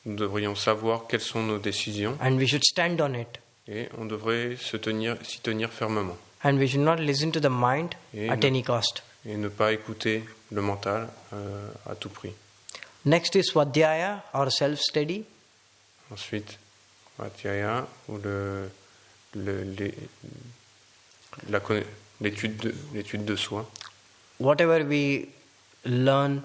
Nous devrions savoir quelles sont nos décisions and we should stand on it. Et on devrait s'y tenir fermement. And we should not listen to the mind at any cost. Et ne pas écouter le mental à tout prix. Next is Svadhyaya or self-study. Ensuite, Svadhyaya ou l'étude de soi. Whatever we learn,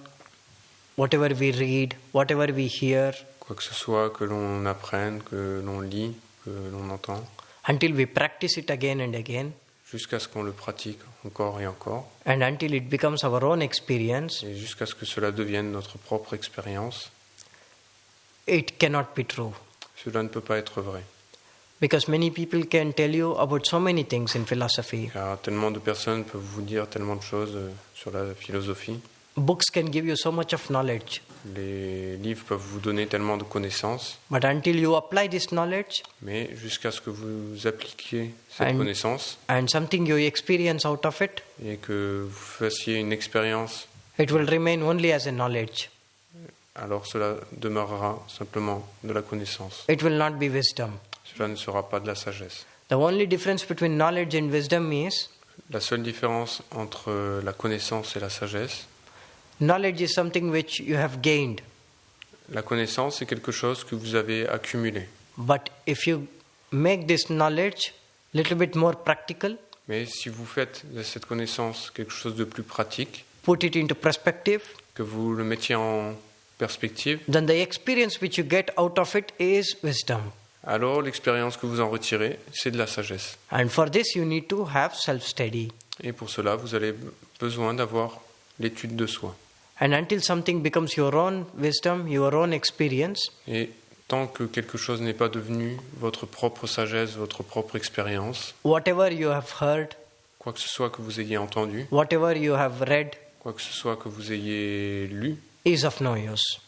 whatever we read, whatever we hear, Quoi que ce soit que l'on apprenne, que l'on lit, que l'on entend, until we practice it again and again, jusqu'à ce qu'on le pratique encore et encore, and until it becomes our own experience, et jusqu'à ce que cela devienne notre propre expérience, it cannot be true. cela ne peut pas être vrai. Because many people can tell you about so many things in philosophy. Car tellement de personnes peuvent vous dire tellement de choses sur la philosophie. Books can give you so much of knowledge. Les livres peuvent vous donner tellement de connaisses, But until you apply this knowledge mais jusqu'à ce que vous appliquiez cette connaissance and something you experience out of it, et que vous fassiez une expérience, it will remain only as a knowledge. alors cela demeurera simplement de la connaissance. It will not be wisdom. Cela ne sera pas de la sagesse. The only difference between knowledge and wisdom is La seule différence entre la connaissance et la sagesse, knowledge is something which you have gained. la connaissance est quelque chose que vous avez accumulé. But if you make this knowledge a little bit more practical, Mais si vous faites de cette connaissance quelque chose de plus pratique, put it into perspective, que vous le mettiez en perspective, then the experience which you get out of it is wisdom. alors l'expérience que vous en retirez, c'est de la sagesse. And for this you need to have self-study. Et pour cela, vous avez besoin d'avoir l'étude de soi. And until something becomes your own wisdom, your own experience, Et tant que quelque chose n'est pas devenu votre propre sagesse, votre propre expérience, whatever you have heard, quoi que ce soit que vous ayez entendu, whatever you have read, quoi que ce soit que vous ayez lu, is of no use.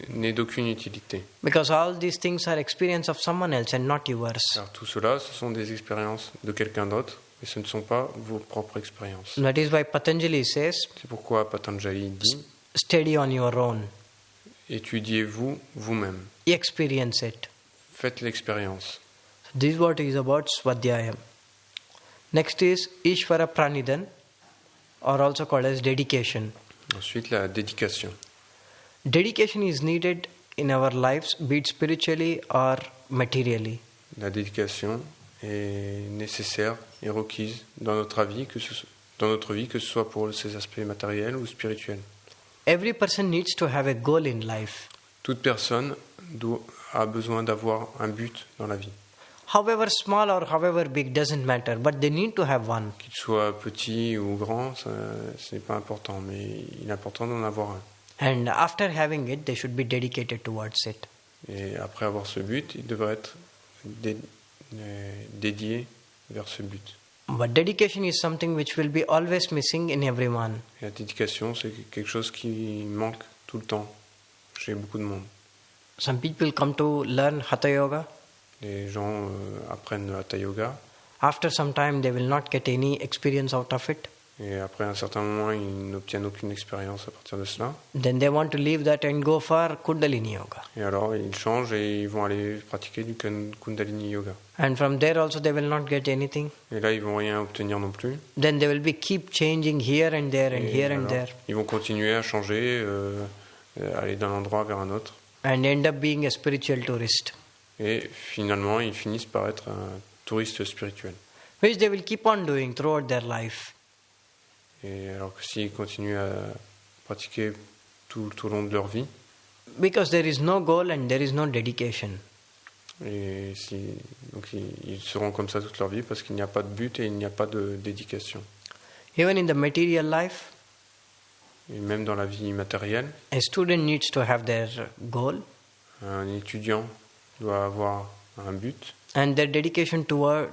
n'est d'aucune utilité. Because all these things are experience of someone else and not yours. Car tout cela, ce sont des expériences de quelqu'un d'autre, et ce ne sont pas vos propres expériences. That is why Patanjali says, C'est pourquoi Patanjali dit, study on your own. étudiez-vous vous-même. Experience it. Faites l'expérience. This is what is about Svadhyaya. Next is Ishvara Pranidan, or also called as dedication. Ensuite, la dédication. Dedication is needed in our lives, be it spiritually or materially. La dédication est nécessaire et requise dans notre vie, que ce soit pour ses aspects matériels ou spirituels. Every person needs to have a goal in life. Toute personne a besoin d'avoir un but dans la vie. However small or however big doesn't matter, but they need to have one. Qu'il soit petit ou grand, ce n'est pas important, mais il est important d'en avoir un. And after having it, they should be dedicated towards it. Et après avoir ce but, il devrait être dédié vers ce but. But dedication is something which will be always missing in everyone. Et la dédication, c'est quelque chose qui manque tout le temps chez beaucoup de monde. Some people come to learn Hatha Yoga. Les gens apprennent le Hatha Yoga. After some time, they will not get any experience out of it. Et après un certain moment, ils n'obtiennent aucune expérience à partir de cela. Then they want to leave that and go for Kundalini Yoga. Et alors, ils changent et ils vont aller pratiquer du Kundalini Yoga. And from there also they will not get anything. Et là, ils vont rien obtenir non plus. Then they will be keep changing here and there and here and there. Ils vont continuer à changer, aller d'un endroit vers un autre. And end up being a spiritual tourist. Et finalement, ils finissent par être un touriste spirituel. Which they will keep on doing throughout their life. Et alors que s'ils continuent à pratiquer tout au long de leur vie, Because there is no goal and there is no dedication. et donc ils seront comme ça toute leur vie parce qu'il n'y a pas de but et il n'y a pas de dédication. Even in the material life, Et même dans la vie matérielle, a student needs to have their goal un étudiant doit avoir un but and their dedication towards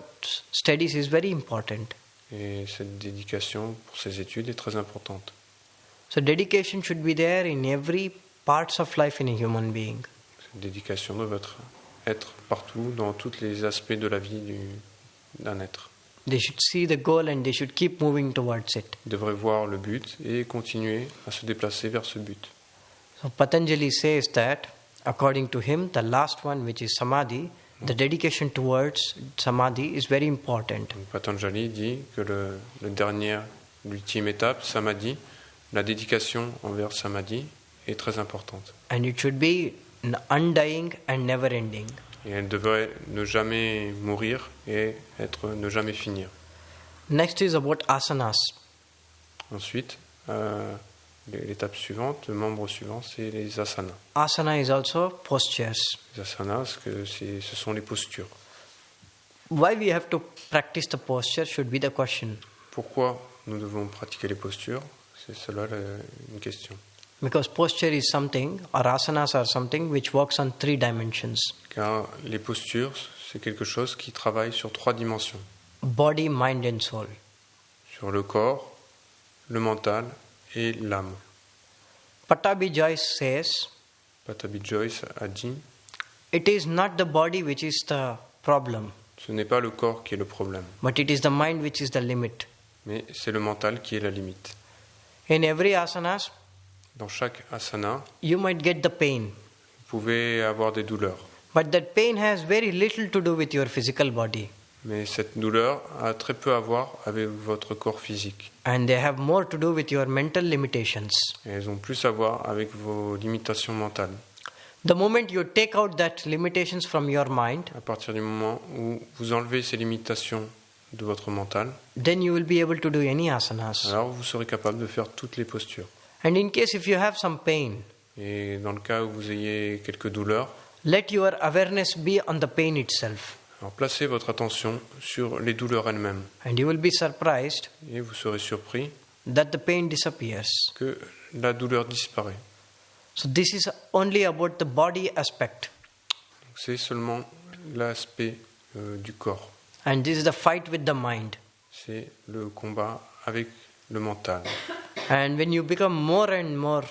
studies is very important. et cette dédication pour ses études est très importante. So dedication should be there in every parts of life in a human being. Cette dédication doit être partout dans tous les aspects de la vie d'un être. They should see the goal and they should keep moving towards it. Ils devraient voir le but et continuer à se déplacer vers ce but. So Patanjali says that, according to him, the last one, which is Samadhi, the dedication towards samadhi is very important. Donc, Patanjali dit que l'ultime étape, samadhi, la dédication envers samadhi est très importante. And it should be undying and never ending. Et elle devrait ne jamais mourir et ne jamais finir. Next is about asanas. Ensuite, l'étape suivante, le membre suivant, c'est les asanas. Asana is also postures. Les asanas, ce sont les postures. Why we have to practice the posture should be the question. Pourquoi nous devons pratiquer les postures? C'est cela une question. Because posture is something, or asanas are something which works on 3 dimensions. Car les postures, c'est quelque chose qui travaille sur 3 dimensions. Body, mind and soul. Sur le corps, le mental et l'âme. Patabi Joyce says, Patabi Joyce a dit, it is not the body which is the problem, ce n'est pas le corps qui est le problème, but it is the mind which is the limit. mais c'est le mental qui est la limite. In every asanas, Dans chaque asana, you might get the pain, vous pouvez avoir des douleurs, but that pain has very little to do with your physical body, mais cette douleur a très peu à voir avec votre corps physique. and they have more to do with your mental limitations. Et elles ont plus à voir avec vos limitations mentales. The moment you take out that limitations from your mind, À partir du moment où vous enlevez ces limitations de votre mental, then you will be able to do any asanas. alors vous serez capable de faire toutes les postures. And in case if you have some pain, Et dans le cas où vous ayez quelques douleurs, let your awareness be on the pain itself. alors placez votre attention sur les douleurs elles-mêmes. And you will be surprised Et vous serez surpris that the pain disappears. que la douleur disparaît. So this is only about the body aspect. Donc, c'est seulement l'aspect du corps. And this is the fight with the mind. C'est le combat avec le mental. And when you become more and more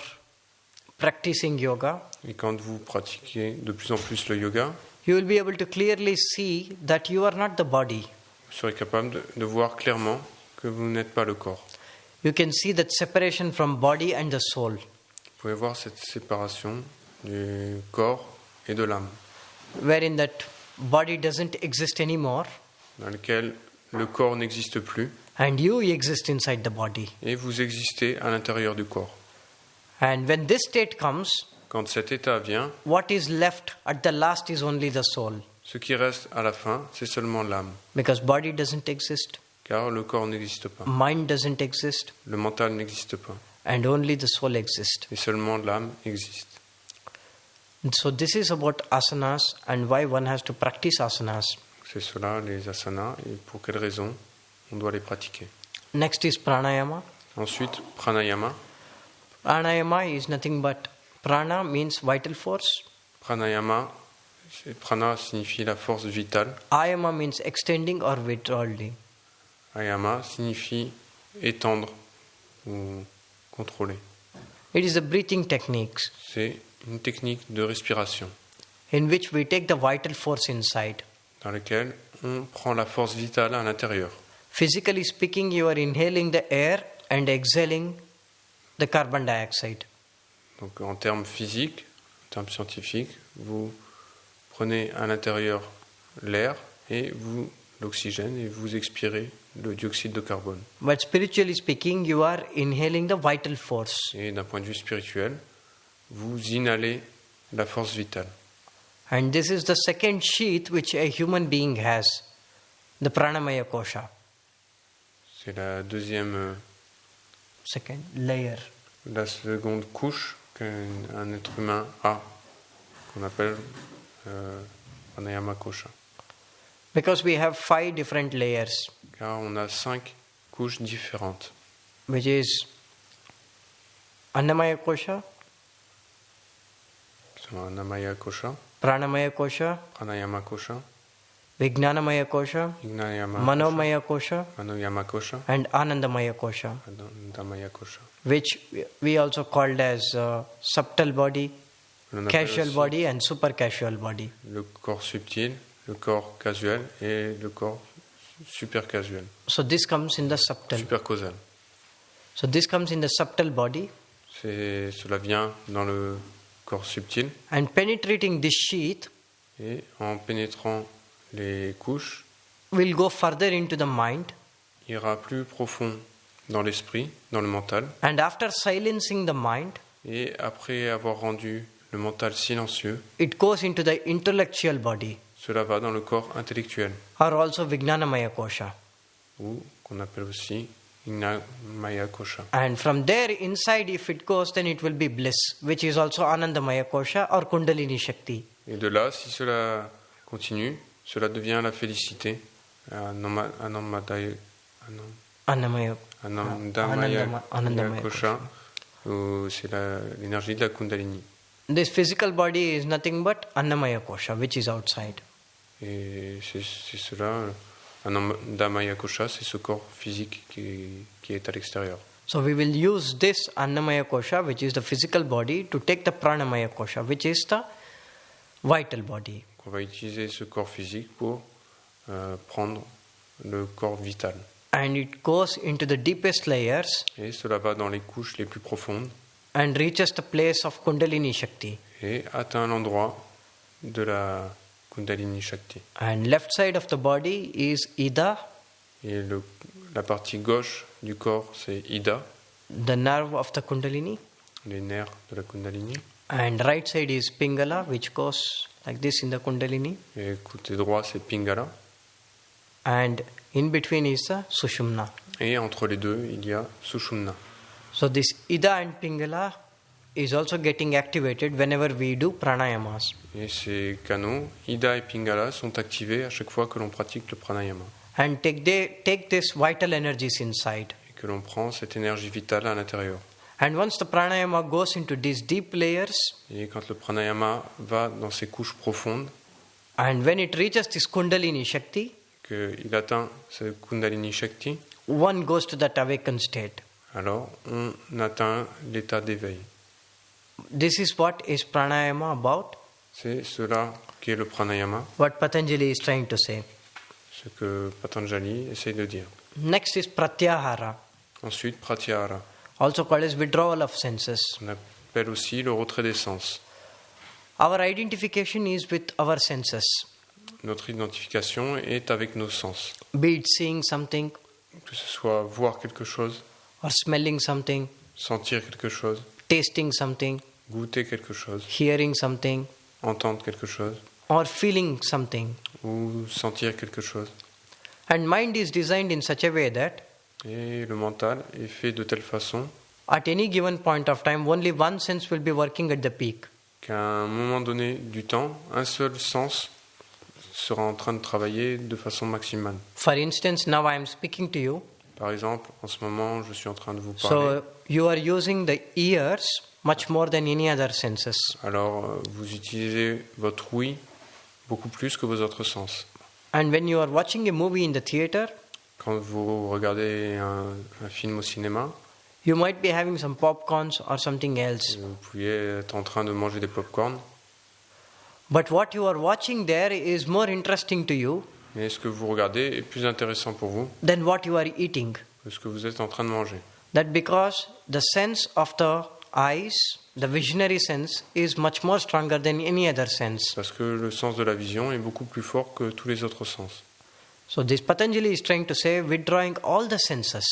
practicing yoga, Et quand vous pratiquez de plus en plus le yoga, you will be able to clearly see that you are not the body. vous serez capable de voir clairement que vous n'êtes pas le corps. You can see that separation from body and the soul. Vous pouvez voir cette séparation du corps et de l'âme, Wherein that body doesn't exist anymore dans lequel le corps n'existe plus and you exist inside the body. et vous existez à l'intérieur du corps. And when this state comes, Quand cet état vient, what is left at the last is only the soul. ce qui reste à la fin, c'est seulement l'âme, Because body doesn't exist, car le corps n'existe pas, mind doesn't exist, le mental n'existe pas, and only the soul exists. et seulement l'âme existe. So this is about asanas and why one has to practice asanas. C'est cela, les asanas, et pour quelles raisons on doit les pratiquer. Next is pranayama. Ensuite, pranayama. Pranayama is nothing but prana means vital force. Pranayama, prana signifie la force vitale. Ayama means extending or withdrawing. Ayama signifie étendre ou contrôler. It is a breathing techniques C'est une technique de respiration in which we take the vital force inside. dans laquelle on prend la force vitale à l'intérieur. Physically speaking, you are inhaling the air and exhaling the carbon dioxide. Donc en termes physiques, en termes scientifiques, vous prenez à l'intérieur l'air et l'oxygène et vous expirez le dioxyde de carbone. But spiritually speaking, you are inhaling the vital force. Et d'un point de vue spirituel, vous inhalez la force vitale. And this is the second sheath which a human being has, the pranamaya kosha. C'est la deuxième, Second layer. la seconde couche qu'un être humain a, qu'on appelle pranayama kosha. Because we have 5 different layers, Car on a 5 couches différentes. which is annamaya kosha, Annamaya kosha, pranamaya kosha, pranayama kosha, vijnanamaya kosha, ignayama manomaya kosha, manoyama kosha, and anandamaya kosha, anandamaya kosha. which we also called as subtle body, On appelle casual aussi body and super casual body. le corps subtil, le corps casuel et le corps super casuel, So this comes in the subtle. super causal. So this comes in the subtle body, Cela vient dans le corps subtil and penetrating this sheath, Et en pénétrant les couches, we'll go further into the mind. ira plus profond dans l'esprit, dans le mental. And after silencing the mind, Et après avoir rendu le mental silencieux, it goes into the intellectual body, cela va dans le corps intellectuel, or also Vijnanamaya Kosha. ou qu'on appelle aussi Maya Kosha. And from there inside, if it goes, then it will be bliss, which is also Anandamaya Kosha or Kundalini Shakti. Et de là, si cela continue, cela devient la félicité, Anandamaya Kosha, où c'est l'énergie de la Kundalini. This physical body is nothing but Annamaya Kosha, which is outside. Et c'est cela, Anandamaya Kosha, c'est ce corps physique qui est à l'extérieur. So we will use this Annamaya Kosha, which is the physical body, to take the Pranamaya Kosha, which is the vital body. On va utiliser ce corps physique pour prendre le corps vital. And it goes into the deepest layers Et cela va dans les couches les plus profondes and reaches the place of Kundalini Shakti. et atteint l'endroit de la Kundalini Shakti. And left side of the body is Ida, Et la partie gauche du corps, c'est Ida, the nerve of the Kundalini. les nerfs de la Kundalini. And right side is Pingala, which goes like this in the Kundalini. Et côté droit, c'est Pingala. And in between is the Sushumna. Et entre les deux, il y a Sushumna. So this Ida and Pingala is also getting activated whenever we do pranayamas. Et ces canaux, Ida et Pingala, sont activés à chaque fois que l'on pratique le pranayama. And take this vital energies inside. Et que l'on prend cette énergie vitale à l'intérieur. And once the pranayama goes into these deep layers, Et quand le pranayama va dans ces couches profondes, and when it reaches this Kundalini Shakti, qu'il atteint ce Kundalini Shakti, one goes to that awakened state. alors on atteint l'état d'éveil. This is what is pranayama about, C'est cela qui est le pranayama, what Patanjali is trying to say. ce que Patanjali essaye de dire. Next is pratyahara, Ensuite, pratyahara, also called as withdrawal of senses. on appelle aussi le retrait des sens. Our identification is with our senses, Notre identification est avec nos sens. be it seeing something, Que ce soit voir quelque chose, or smelling something, sentir quelque chose, tasting something, goûter quelque chose, hearing something, entendre quelque chose, or feeling something. ou sentir quelque chose. And mind is designed in such a way that Et le mental est fait de telle façon at any given point of time, only one sense will be working at the peak. qu'à un moment donné du temps, un seul sens sera en train de travailler de façon maximale. For instance, now I am speaking to you. Par exemple, en ce moment, je suis en train de vous parler. So you are using the ears much more than any other senses. Alors, vous utilisez votre ouïe beaucoup plus que vos autres sens. And when you are watching a movie in the theater, Quand vous regardez un film au cinéma, you might be having some popcorns or something else. vous pouviez être en train de manger des pop-corn. But what you are watching there is more interesting to you Mais ce que vous regardez est plus intéressant pour vous than what you are eating. que ce que vous êtes en train de manger. That because the sense of the eyes, the visionary sense, is much more stronger than any other sense. Parce que le sens de la vision est beaucoup plus fort que tous les autres sens. So this Patanjali is trying to say, withdrawing all the senses.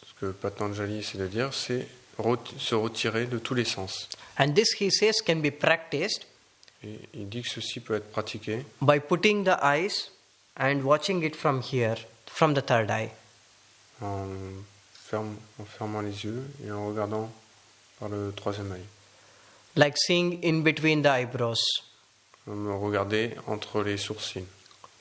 Ce que Patanjali essaie de dire, c'est se retirer de tous les sens. And this, he says, can be practiced Et il dit que ceci peut être pratiqué by putting the eyes and watching it from here, from the third eye. en fermant les yeux et en regardant par le troisième œil. Like seeing in between the eyebrows. Me regarder entre les sourcils.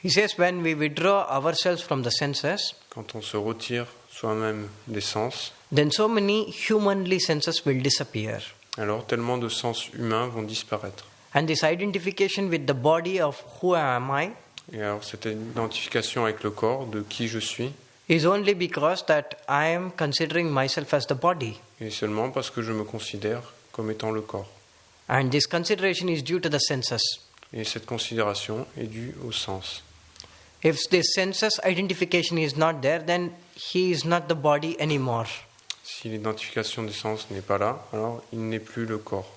He says, when we withdraw ourselves from the senses, Quand on se retire soi-même des sens, then so many humanly senses will disappear. alors tellement de sens humains vont disparaître. And this identification with the body of who am I Et alors cette identification avec le corps, de qui je suis, is only because that I am considering myself as the body. est seulement parce que je me considère comme étant le corps. And this consideration is due to the senses. Et cette considération est due au sens. If this senses identification is not there, then he is not the body anymore. Si l'identification des sens n'est pas là, alors il n'est plus le corps.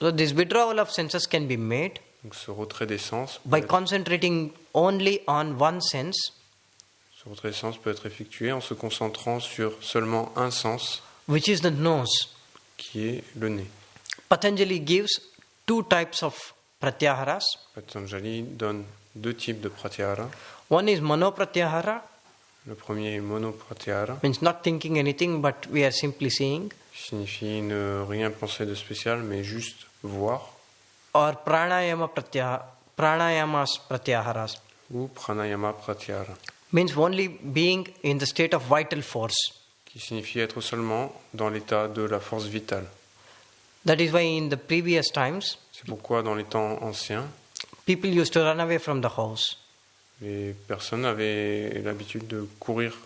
So this withdrawal of senses can be made Donc ce retrait des sens, by concentrating only on one sense, ce retrait des sens peut être effectué en se concentrant sur seulement un sens, which is the nose. qui est le nez. Patanjali gives two types of pratyaharas. Patanjali donne deux types de pratyahara. One is mano pratyahara, Le premier est monopratyahara, means not thinking anything but we are simply seeing, qui signifie ne rien penser de spécial, mais juste voir, or pranayamas pratyaharas, ou pranayama pratyahara, means only being in the state of vital force. qui signifie être seulement dans l'état de la force vitale. That is why in the previous times, C'est pourquoi dans les temps anciens, people used to run away from the house. les personnes avaient l'habitude de courir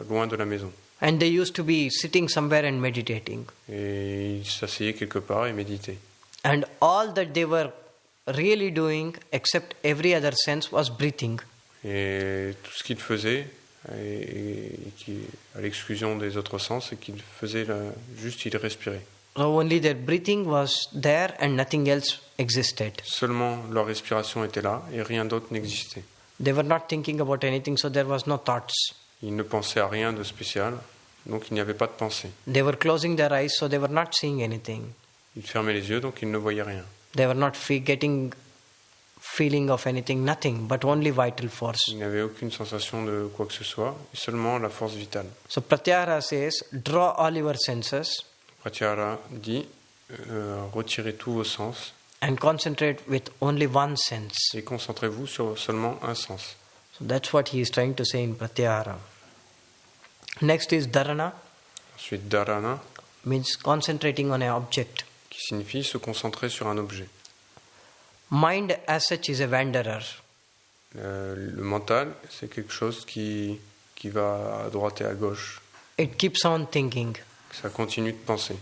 loin de la maison. And they used to be sitting somewhere and meditating. Et ils s'asseyaient quelque part et méditaient. And all that they were really doing, except every other sense, was breathing. Et tout ce qu'ils faisaient, et qui, à l'exclusion des autres sens, c'est qu'ils faisaient juste ils respiraient. So only their breathing was there and nothing else existed. Seulement leur respiration était là et rien d'autre n'existait. They were not thinking about anything, so there was no thoughts. Ils ne pensaient à rien de spécial, donc il n'y avait pas de pensée. They were closing their eyes, so they were not seeing anything. Ils fermaient les yeux, donc ils ne voyaient rien. They were not getting feeling of anything, nothing, but only vital force. Ils n'avaient aucune sensation de quoi que ce soit, et seulement la force vitale. So Pratyahara says, draw all your senses Pratyahara dit, retirez tous vos sens and concentrate with only one sense. et concentrez-vous sur seulement un sens. So that's what he is trying to say in Pratyahara. Next is Dharana, Ensuite, dharana, means concentrating on an object. qui signifie se concentrer sur un objet. Mind as such is a wanderer. Le mental, c'est quelque chose qui va à droite et à gauche. It keeps on thinking. Ça continue de penser.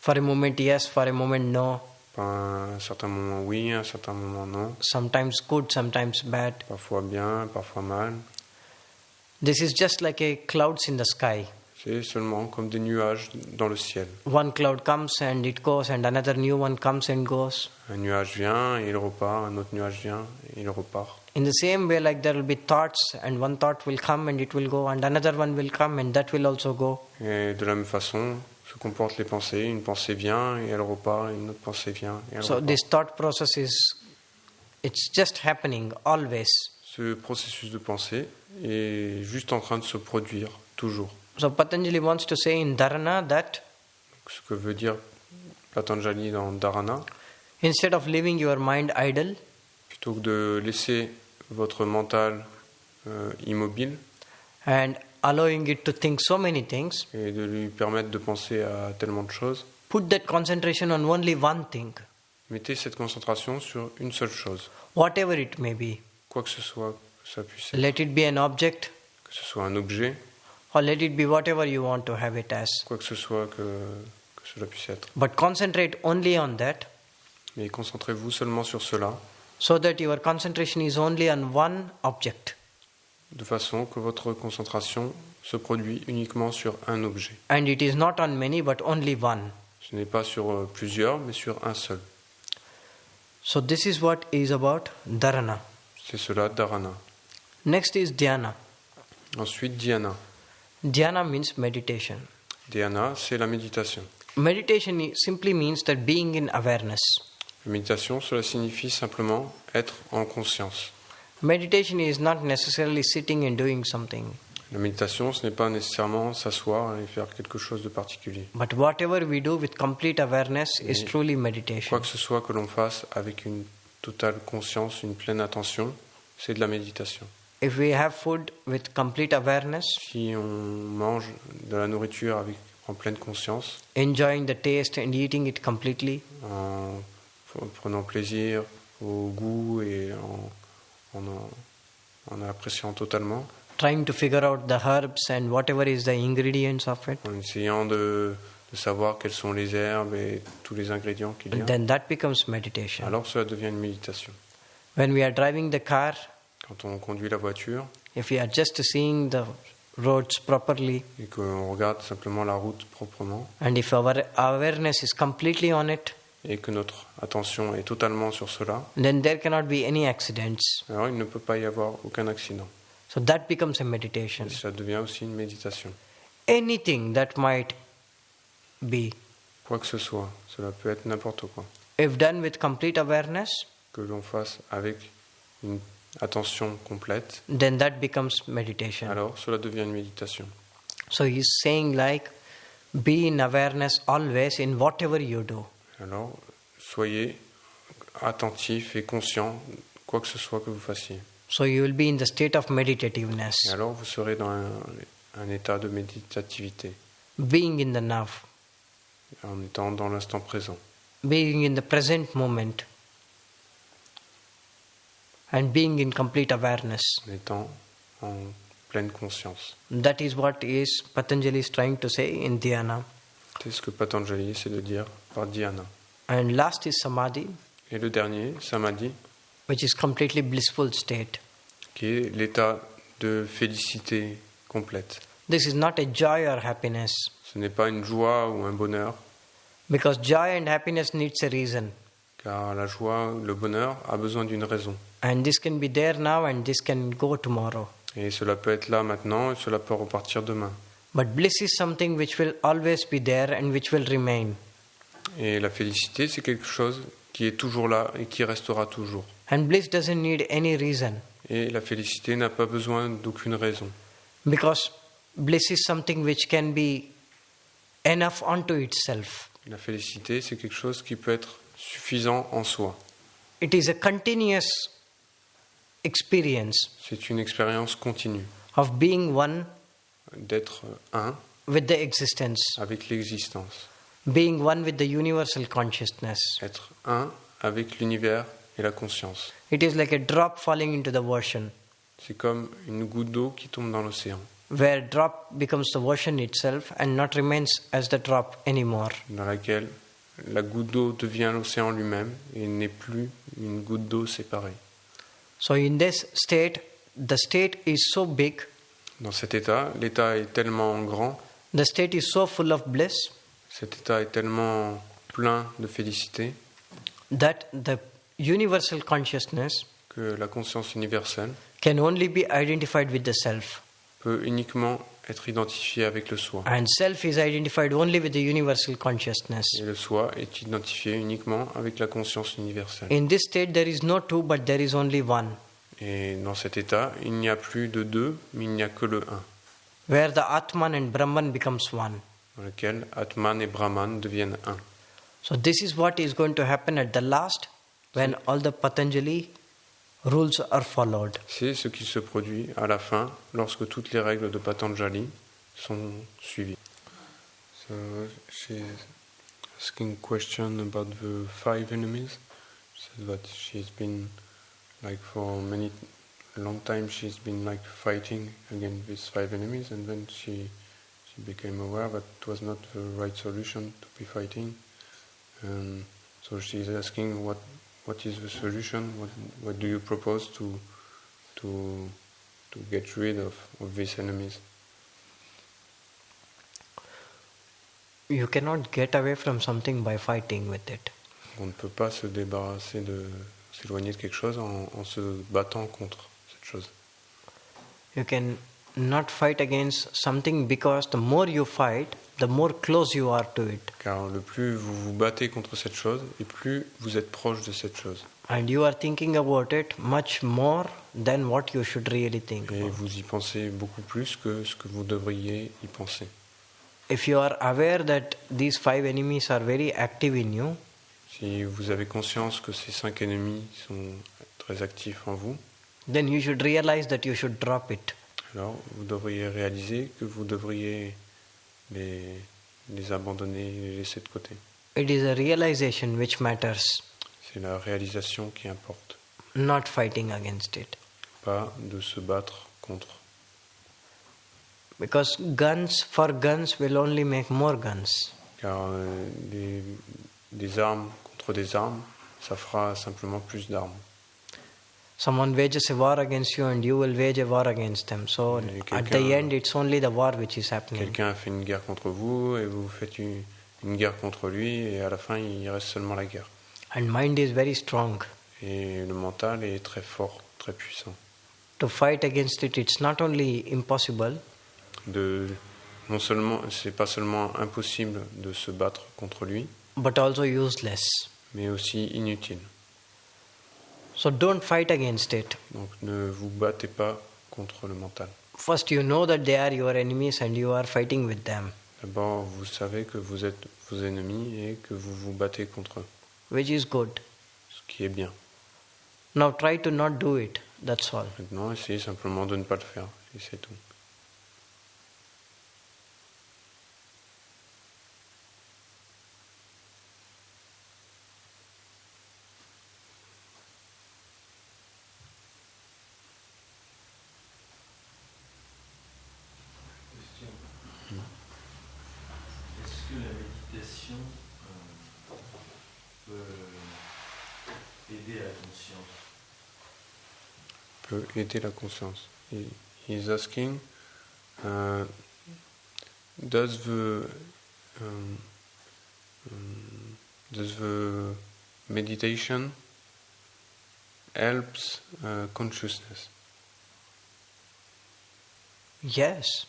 For a moment yes, for a moment no. À un certain moment oui, à un certain moment non. Sometimes good, sometimes bad. Parfois bien, parfois mal. This is just like a clouds in the sky. C'est seulement comme des nuages dans le ciel. One cloud comes and it goes, and another new one comes and goes. Un nuage vient et il repart, un autre nuage vient et il repart. In the same way, like there will be thoughts, and one thought will come and it will go, and another one will come and that will also go. Et de la même façon se comportent les pensées. Une pensée vient et elle repart, et une autre pensée vient et elle So repart. this thought process it's just happening always. Ce processus de pensée est juste en train de se produire, toujours. So Patanjali wants to say in Dharana that Ce que veut dire Patanjali dans Dharana, instead of leaving your mind idle, plutôt que de laisser votre mental immobile and allowing it to think so many things, et de lui permettre de penser à tellement de choses, put that concentration on only one thing, mettez cette concentration sur une seule chose, whatever it may be. quoi que ce soit que ça puisse être, Let it be an object, que ce soit un objet, or let it be whatever you want to have it as. quoi que ce soit que cela puisse être. But concentrate only on that, Mais concentrez-vous seulement sur cela, so that your concentration is only on one object. de façon que votre concentration se produit uniquement sur un objet. And it is not on many, but only one. Ce n'est pas sur plusieurs, mais sur un seul. So this is what is about Dharana. C'est cela, dharana. Next is Dhyana. Ensuite, dhyana. Dhyana means meditation. Dhyana, c'est la méditation. Meditation simply means that being in awareness. La méditation, cela signifie simplement être en conscience. Meditation is not necessarily sitting and doing something. La méditation, ce n'est pas nécessairement s'asseoir et faire quelque chose de particulier. But whatever we do with complete awareness is truly Quoi meditation. que ce soit que l'on fasse avec une totale conscience, une pleine attention, c'est de la méditation. If we have food with complete awareness, Si on mange de la nourriture en pleine conscience, enjoying the taste and eating it completely, en prenant plaisir au goût et en appréciant totalement, trying to figure out the herbs and whatever is the ingredients of it, en essayant de savoir quelles sont les herbes et tous les ingrédients qu'il y a, then that becomes meditation. alors cela devient une méditation. When we are driving the car, Quand on conduit la voiture if we are just seeing the roads properly, et qu'on regarde simplement la route proprement, and if our awareness is completely on it, et que notre attention est totalement sur cela, then there cannot be any accidents. alors il ne peut pas y avoir aucun accident. So that becomes a meditation. Et ça devient aussi une méditation. Anything that might be, Quoi que ce soit, cela peut être n'importe quoi. if done with complete awareness, Que l'on fasse avec une attention complète, then that becomes meditation. alors cela devient une méditation. So he's saying like, be in awareness always in whatever you do. Alors, soyez attentif et conscient, quoi que ce soit que vous fassiez. So you will be in the state of meditativeness, Et alors, vous serez dans un état de méditativité, being in the now, en étant dans l'instant présent, being in the present moment, and being in complete awareness. en étant en pleine conscience. That is what is Patanjali is trying to say in dhyana. C'est ce que Patanjali essaie de dire par dhyana. And last is samadhi, Et le dernier, samadhi, which is completely blissful state. qui est l'état de félicité complète. This is not a joy or happiness, Ce n'est pas une joie ou un bonheur, because joy and happiness needs a reason. car la joie, le bonheur a besoin d'une raison. And this can be there now and this can go tomorrow. Et cela peut être là maintenant et cela peut repartir demain. But bliss is something which will always be there and which will remain. Et la félicité, c'est quelque chose qui est toujours là et qui restera toujours. And bliss doesn't need any reason, Et la félicité n'a pas besoin d'aucune raison. because bliss is something which can be enough unto itself. La félicité, c'est quelque chose qui peut être suffisant en soi. It is a continuous experience C'est une expérience continue of being one d'être un with the existence, avec l'existence, being one with the universal consciousness. être un avec l'univers et la conscience. It is like a drop falling into the ocean, C'est comme une goutte d'eau qui tombe dans l'océan, where drop becomes the ocean itself and not remains as the drop anymore. dans laquelle la goutte d'eau devient l'océan lui-même et n'est plus une goutte d'eau séparée. So in this state, the state is so big, Dans cet état, l'état est tellement grand, the state is so full of bliss, cet état est tellement plein de félicité that the universal consciousness que la conscience universelle can only be identified with the self. peut uniquement être identifiée avec le soi. And self is identified only with the universal consciousness. Et le soi est identifié uniquement avec la conscience universelle. In this state, there is no two, but there is only one, Et dans cet état, il n'y a plus de deux, mais il n'y a que le un, where the Atman and Brahman becomes one. dans lequel Atman et Brahman deviennent un. So this is what is going to happen at the last, when all the Patanjali rules are followed. C'est ce qui se produit à la fin, lorsque toutes les règles de Patanjali sont suivies. So she's asking a question about the 5 enemies. She said that she's been like for a long time she's been like fighting against these 5 enemies, and then she became aware that it was not the right solution to be fighting. And so she's asking what is the solution? What do you propose to get rid of these enemies? You cannot get away from something by fighting with it. On ne peut pas se débarrasser s'éloigner de quelque chose en se battant contre cette chose. You can not fight against something, because the more you fight, the more close you are to it. Car le plus vous vous battez contre cette chose, et plus vous êtes proche de cette chose. And you are thinking about it much more than what you should really think. Et vous y pensez beaucoup plus que ce que vous devriez y penser. If you are aware that these 5 enemies are very active in you, Si vous avez conscience que ces 5 ennemis sont très actifs en vous, then you should realize that you should drop it. alors vous devriez réaliser que vous devriez les abandonner, les laisser de côté. It is a realization which matters, C'est la réalisation qui importe, not fighting against it. pas de se battre contre. Because guns for guns will only make more guns. Car des armes contre des armes, ça fera simplement plus d'armes. Someone wages a war against you and you will wage a war against them. So at the end, it's only the war which is happening. Quelqu'un a fait une guerre contre vous et vous faites une guerre contre lui et à la fin il reste seulement la guerre. And mind is very strong. Et le mental est très fort, très puissant. To fight against it, it's not only impossible, Non seulement, c'est pas seulement impossible de se battre contre lui, but also useless. mais aussi inutile. So don't fight against it. Donc ne vous battez pas contre le mental. First, you know that they are your enemies and you are fighting with them, D'abord, vous savez que vous êtes vos ennemis et que vous vous battez contre eux, which is good. ce qui est bien. Now try to not do it. That's all. Maintenant, essayez simplement de ne pas le faire, et c'est tout. Est-ce que la méditation peut aider la conscience? Peut aider la conscience. He is asking, does the meditation helps consciousness? Yes.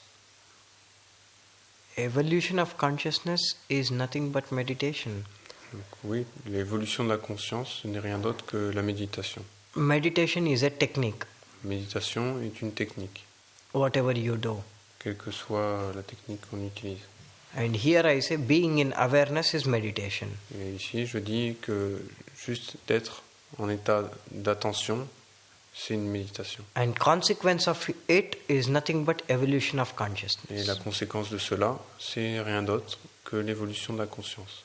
Evolution of consciousness is nothing but meditation. Donc, oui, l'évolution de la conscience, ce n'est rien d'autre que la méditation. Meditation is a technique, Méditation est une technique, whatever you do. quelle que soit la technique qu'on utilise. And here I say being in awareness is meditation. Et ici, je dis que juste d'être en état d'attention, c'est une méditation. And consequence of it is nothing but evolution of Et consciousness. la conséquence de cela, c'est rien d'autre que l'évolution de la conscience.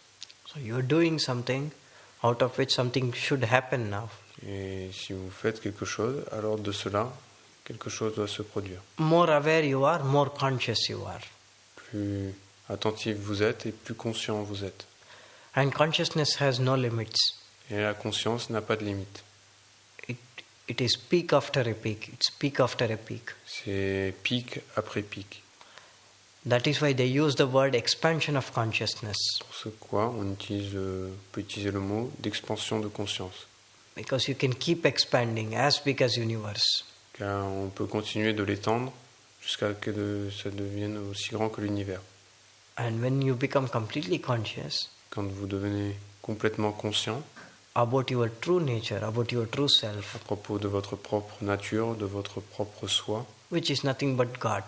So you're doing something out of which something should happen now. Et si vous faites quelque chose, alors de cela, quelque chose doit se produire. More aware you are, more conscious you are. Plus attentif vous êtes et plus conscient vous êtes. And consciousness has no limits. Et la conscience n'a pas de limite. It is peak after a peak. It's peak after a peak. C'est pic après pic. That is why they use the word expansion of consciousness. Pour ce quoi on peut utiliser le mot d'expansion de conscience. Because you can keep expanding as big as universe. Car on peut continuer de l'étendre jusqu'à ce que ça devienne aussi grand que l'univers. And when you become completely conscious Quand vous devenez complètement conscient about your true nature, about your true self, à propos de votre propre nature, de votre propre soi, which is nothing but God,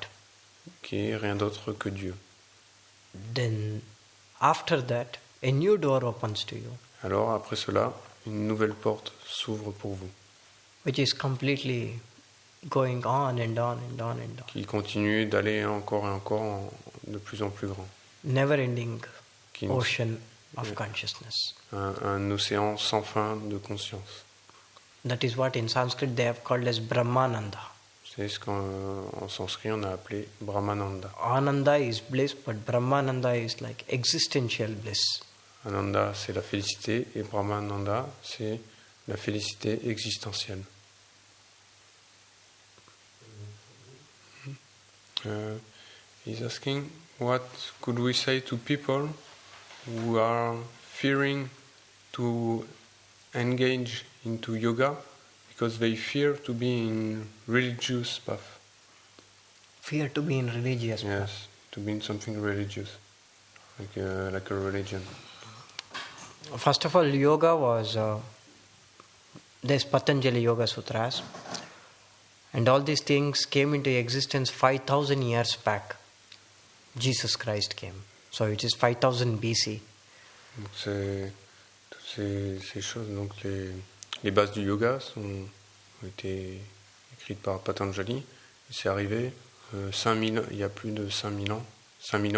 qui est rien d'autre que Dieu. then after that, a new door opens to you, Alors après cela, une nouvelle porte s'ouvre pour vous, which is completely going on and on and on and on. qui continue d'aller encore et encore de plus en plus grand. Never ending Qui ocean of consciousness. un océan sans fin de conscience. That is what in Sanskrit they have called as Brahmananda. C'est ce qu'en sanskrit on a appelé Brahmananda. Ananda is bliss, but Brahmananda is like existential bliss. Ananda, c'est la félicité, et Brahmananda, c'est la félicité existentielle. He's asking, what could we say to people who are fearing to engage into yoga because they fear to be in religious path? Fear to be in religious path. Yes, to be in something religious, like a religion. First of all, yoga was there's Patanjali Yoga Sutras, and all these things came into existence 5,000 years back. Jesus Christ came, so it is 5,000 BC. Donc toutes ces choses, donc les bases du yoga ont été écrites par Patanjali. Et c'est arrivé 5000, il y a plus de 5000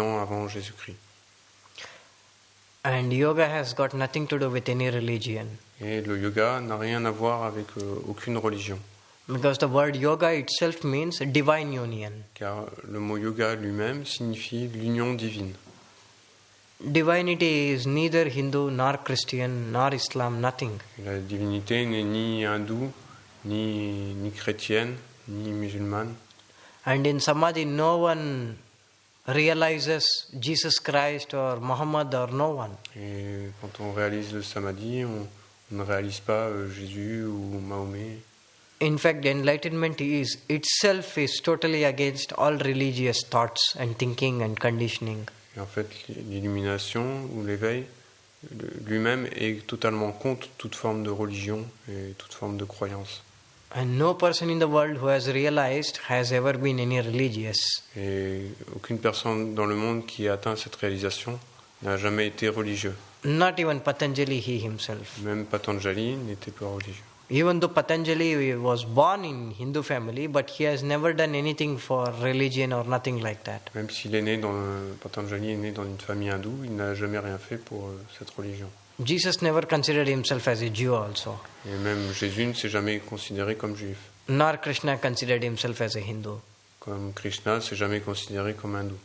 ans avant Jésus-Christ. And yoga has got nothing to do with any religion. Et le yoga n'a rien à voir avec aucune religion. Because the word yoga itself means divine union. Car le mot yoga lui-même signifie l'union divine. Divinity is neither Hindu nor Christian nor Islam, nothing. La divinité n'est ni hindoue, ni chrétienne, ni musulmane. And in Samadhi, no one realizes Jesus Christ or Muhammad or no one. Et quand on réalise le samadhi, on ne réalise pas Jésus ou Mahomet. In fact, enlightenment is itself is totally against all religious thoughts and thinking and conditioning. Et en fait, l'illumination ou l'éveil lui-même est totalement contre toute forme de religion et toute forme de croyance. And no person in the world who has realized has ever been any religious. Et aucune personne dans le monde qui a atteint cette réalisation n'a jamais été religieux. Not even Patanjali he himself. Même Patanjali n'était pas religieux. Even though Patanjali was born in Hindu family, but he has never done anything for religion or nothing like that. Même s'il est né Patanjali est né dans une famille hindoue, il n'a jamais rien fait pour cette religion. Jesus never considered himself as a Jew also. Et même Jésus ne s'est jamais considéré comme juif. Nor Krishna considered himself as a Hindu. Comme Krishna ne s'est jamais considéré comme hindou.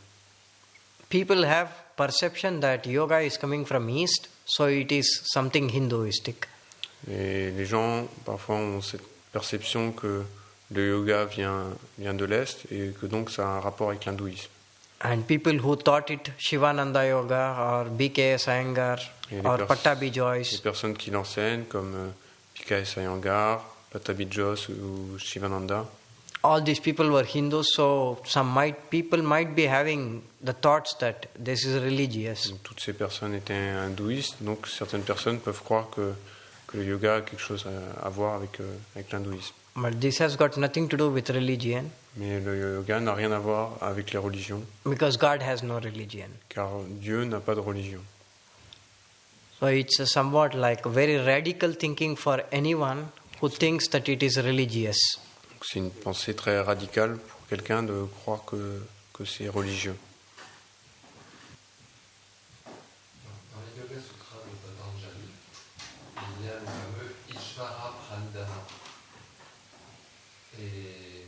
People have perception that yoga is coming from East, so it is something Hinduistic. Et les gens, parfois, ont cette perception que le yoga vient de l'Est et que donc ça a un rapport avec l'hindouisme. And people who taught it, Shivananda Yoga or B.K.S. Iyengar or Pattabhi Les Jois, personnes qui l'enseignent, comme P.K.S. Iyengar, Pattabhi Jois ou Shivananda, all these people were Hindus, so people might be having the thoughts that this is religious. donc toutes ces personnes étaient hindouistes, donc certaines personnes peuvent croire que le yoga a quelque chose à voir avec l'hindouisme. But this has got nothing to do with religion, Mais le yoga n'a rien à voir avec les religions, because God has no religion. car Dieu n'a pas de religion. So it's somewhat like very radical thinking for anyone who thinks that it is religious. Donc c'est une pensée très radicale pour quelqu'un de croire que c'est religieux. Dans les Yoga Sutras de Patanjali, il y a le fameux Ishvara Pranidhana. Et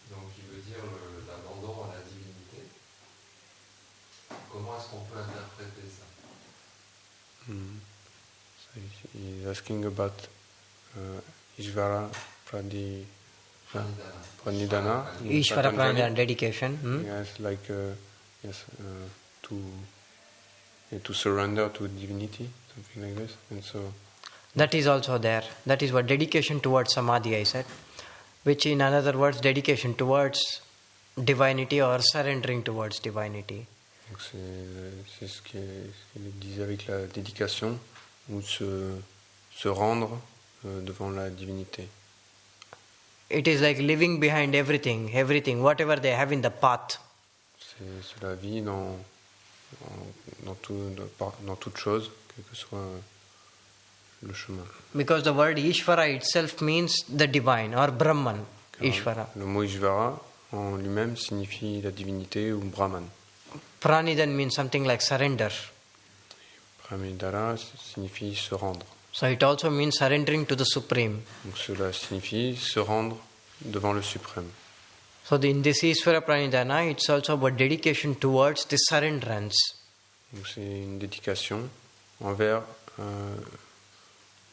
donc il veut dire l'abandon à la divinité. Comment est-ce qu'on peut interpréter ça? So he's asking about Ishvara Pranidhana. Ishvara Pranidhana, dedication. Yes, like to surrender to divinity, something like this. And so That is also there. That is what dedication towards samadhi, I said. Which in other words, dedication towards divinity or surrendering towards divinity. donc c'est ce qu'il disait avec la dédication, ou se rendre devant la divinité. It is like living behind everything, whatever they have in the path. C'est la vie dans toute chose, quel que soit le chemin. Because the word Ishvara itself means the divine or Brahman, Car Ishvara. le mot Ishvara en lui-même signifie la divinité ou Brahman. Pranidhan means something like surrender. Pranidhana signifie se rendre. So it also means surrendering to the Supreme. Donc cela signifie se rendre devant le suprême. So in this Ishvara Pranidhana, it's also about dedication towards the surrenderance. Donc c'est une dédication envers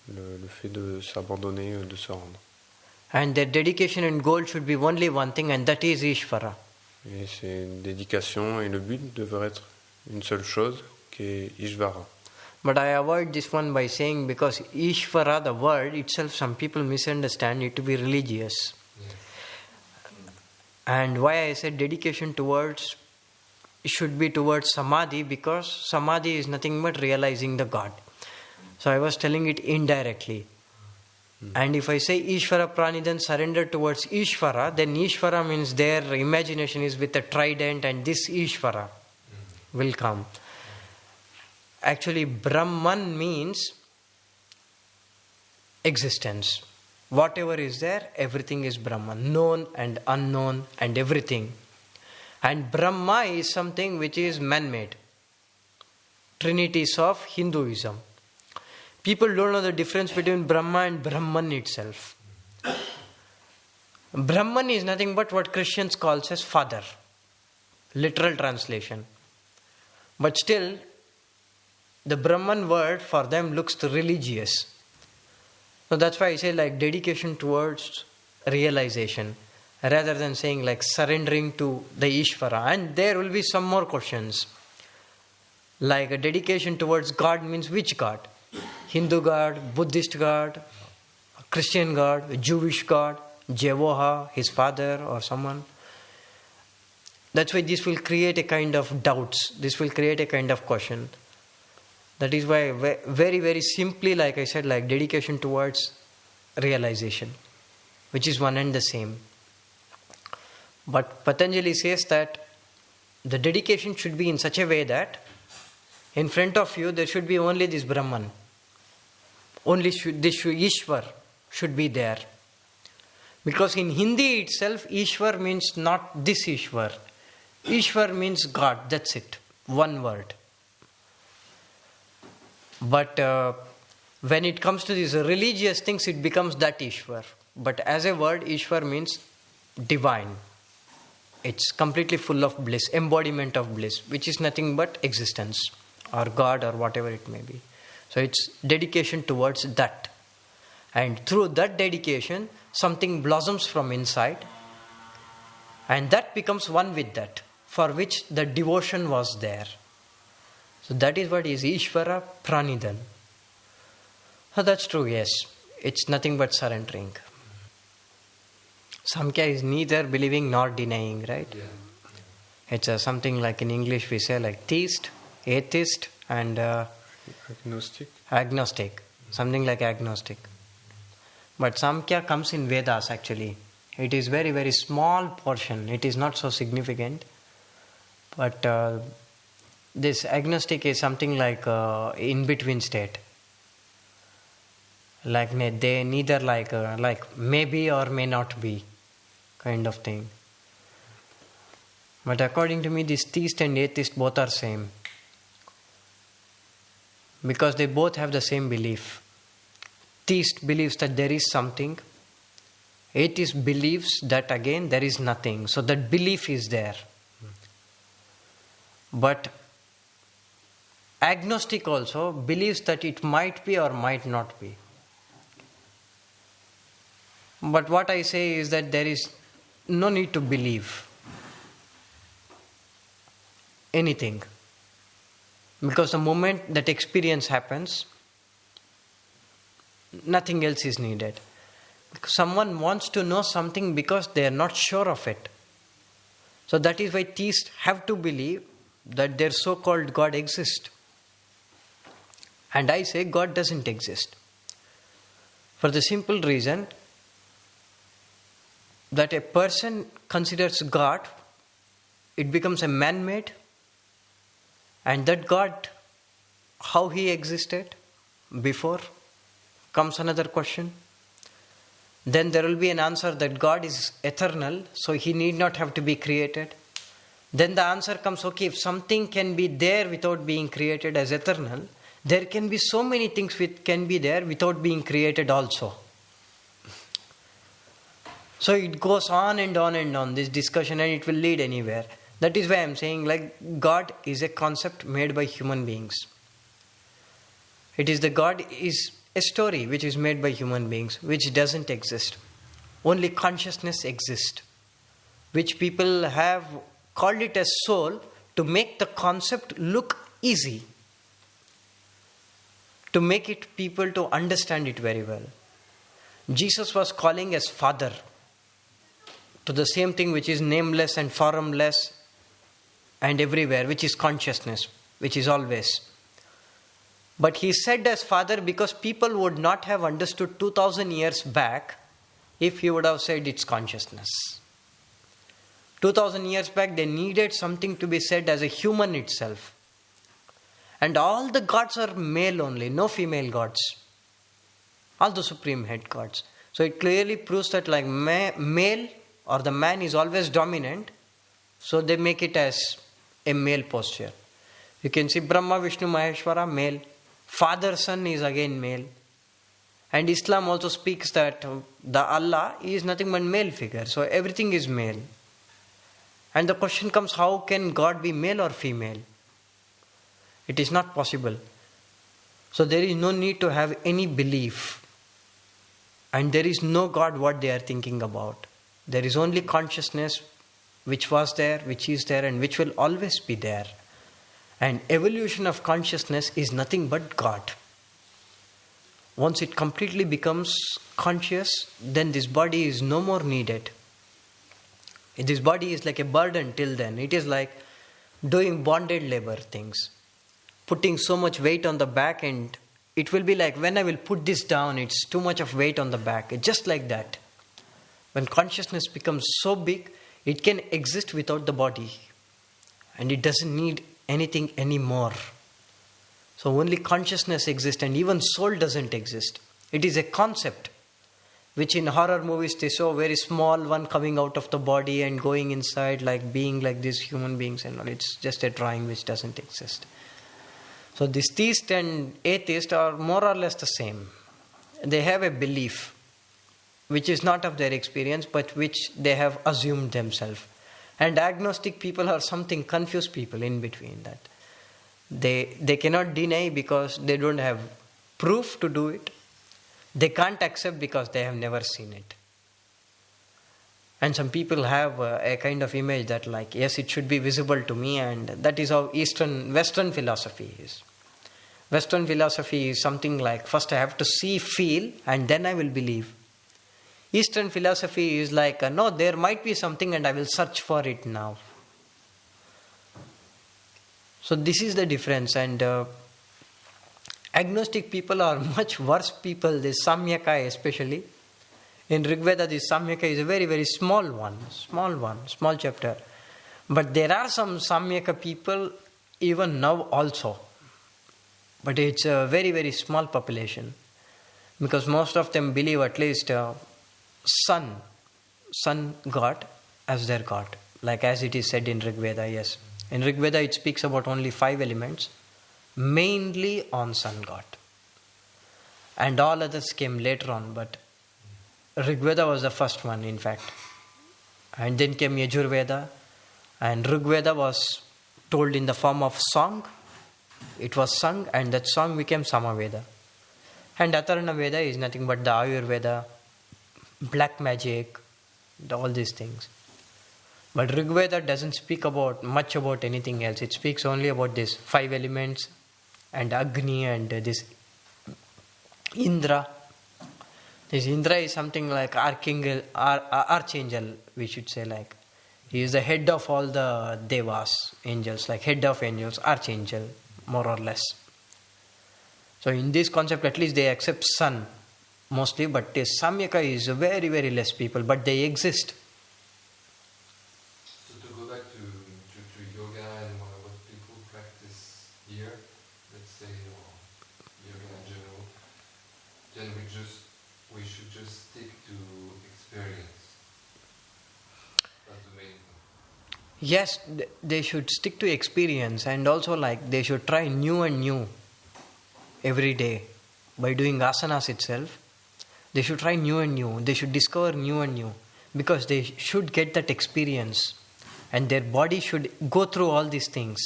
le fait de s'abandonner, de se rendre. And their dedication and goal should be only one thing, and that is Ishvara. Et c'est une dédication et le but devrait être une seule chose, qui est Ishvara. But I avoid this one by saying, because Ishvara, the word itself, some people misunderstand it to be religious. And why I said dedication towards, it should be towards samadhi, because samadhi is nothing but realizing the God. So I was telling it indirectly. And if I say Ishvara Pranidhan, surrender towards Ishvara, then Ishvara means their imagination is with a trident, and this Ishvara will come. Actually, Brahman means existence. Whatever is there, everything is Brahman. Known and unknown and everything. And Brahma is something which is man-made. Trinities of Hinduism. People don't know the difference between Brahma and Brahman itself. Brahman is nothing but what Christians call as father. Literal translation. But still, the Brahman word for them looks religious. So that's why I say like dedication towards realization. rather than saying like surrendering to the Ishvara. And there will be some more questions. Like a dedication towards God means which God? Hindu God, Buddhist God, Christian God, Jewish God, Jehovah, his father or someone. That's why this will create a kind of doubts. This will create a kind of question. That is why very, very simply, like I said, like dedication towards realization, which is one and the same. But Patanjali says that the dedication should be in such a way that in front of you there should be only this Brahman. Only this Ishwar should be there. Because in Hindi itself, Ishwar means not this Ishwar. Ishwar means God, that's it. One word. But when it comes to these religious things, it becomes that Ishwar. But as a word, Ishwar means divine. It's completely full of bliss, embodiment of bliss, which is nothing but existence or God or whatever it may be. So it's dedication towards that. And through that dedication, something blossoms from inside. And that becomes one with that, for which the devotion was there. So that is what is Ishvara Pranidan. So that's true, yes. It's nothing but surrendering. Samkhya is neither believing nor denying, right? Yeah. It's something like in English we say like theist, atheist and agnostic. Something like agnostic. But Samkhya comes in Vedas actually. It is very, very small portion. It is not so significant. But this agnostic is something like in-between state. Like they neither like maybe or may not be kind of thing. But according to me, this theist and atheist both are same. Because they both have the same belief. Theist believes that there is something. Atheist believes that again there is nothing. So that belief is there. But agnostic also believes that it might be or might not be. But what I say is that there is no need to believe anything. Because the moment that experience happens, nothing else is needed. Someone wants to know something because they are not sure of it. So that is why theists have to believe that their so-called God exists. And I say God doesn't exist. For the simple reason that a person considers God, it becomes a man-made, and that God, how he existed before, comes another question. Then there will be an answer that God is eternal, so he need not have to be created. Then the answer comes, okay, if something can be there without being created as eternal, there can be so many things which can be there without being created also. So it goes on and on and on, this discussion, and it will lead anywhere. That is why I am saying like God is a concept made by human beings. It is the God is a story which is made by human beings, which doesn't exist. Only consciousness exists, which people have called it as soul to make the concept look easy, to make it people to understand it very well. Jesus was calling as Father to the same thing which is nameless and formless and everywhere, which is consciousness, which is always. But he said as Father because people would not have understood 2000 years back if he would have said it's consciousness. 2000 years back they needed something to be said as a human itself. And all the gods are male only, no female gods. All the supreme head gods. So it clearly proves that like male or the man is always dominant. So they make it as a male posture. You can see Brahma, Vishnu, Maheshwara, male. Father, Son is again male. And Islam also speaks that the Allah is nothing but male figure. So everything is male. And the question comes, how can God be male or female? It is not possible. So there is no need to have any belief. And there is no God what they are thinking about. There is only consciousness which was there, which is there, and which will always be there. And evolution of consciousness is nothing but God. Once it completely becomes conscious, then this body is no more needed. This body is like a burden till then. It is like doing bonded labor things, putting so much weight on the back, and it will be like, when I will put this down, it's too much of weight on the back. It's just like that. When consciousness becomes so big, it can exist without the body, and it doesn't need anything anymore. So only consciousness exists, and even soul doesn't exist. It is a concept, which in horror movies they show very small one coming out of the body and going inside, like being like these human beings and all. It's just a drawing which doesn't exist. So this theist and atheist are more or less the same. They have a belief which is not of their experience, but which they have assumed themselves. And agnostic people are something confused people in between that. They cannot deny because they don't have proof to do it. They can't accept because they have never seen it. And some people have a kind of image that, like, yes, it should be visible to me, and that is how Western philosophy is. Western philosophy is something like, first I have to see, feel, and then I will believe. Eastern philosophy is like, no, there might be something and I will search for it now. So this is the difference, and agnostic people are much worse people. This Samyaka especially. In Rig Veda, this Samyaka is a very, very small chapter. But there are some Samyaka people even now also. But it's a very, very small population. Because most of them believe at least sun God as their God. Like as it is said in Rig Veda, yes. In Rig Veda it speaks about only 5 elements, mainly on sun God. And all others came later on, but Rig Veda was the first one, in fact. And then came Yajur Veda, and Rig Veda was told in the form of song. It was sung, and that song became Samaveda. And Atharvana Veda is nothing but the Ayurveda, black magic, all these things. But Rig Veda doesn't speak much about anything else. It speaks only about these 5 elements and Agni and this Indra. This Indra is something like archangel, we should say, like. He is the head of all the devas, angels, like head of angels, archangel, more or less. So in this concept, at least they accept sun mostly, but this Samyaka is very, very less people, but they exist. So to go back to yoga and what people practice here, let's say, or yoga in general, then we should just stick to experience. That's the main thing. Yes, they should stick to experience, and also like they should try new and new every day by doing asanas itself. They should try new and new. They should discover new and new, because they should get that experience and their body should go through all these things.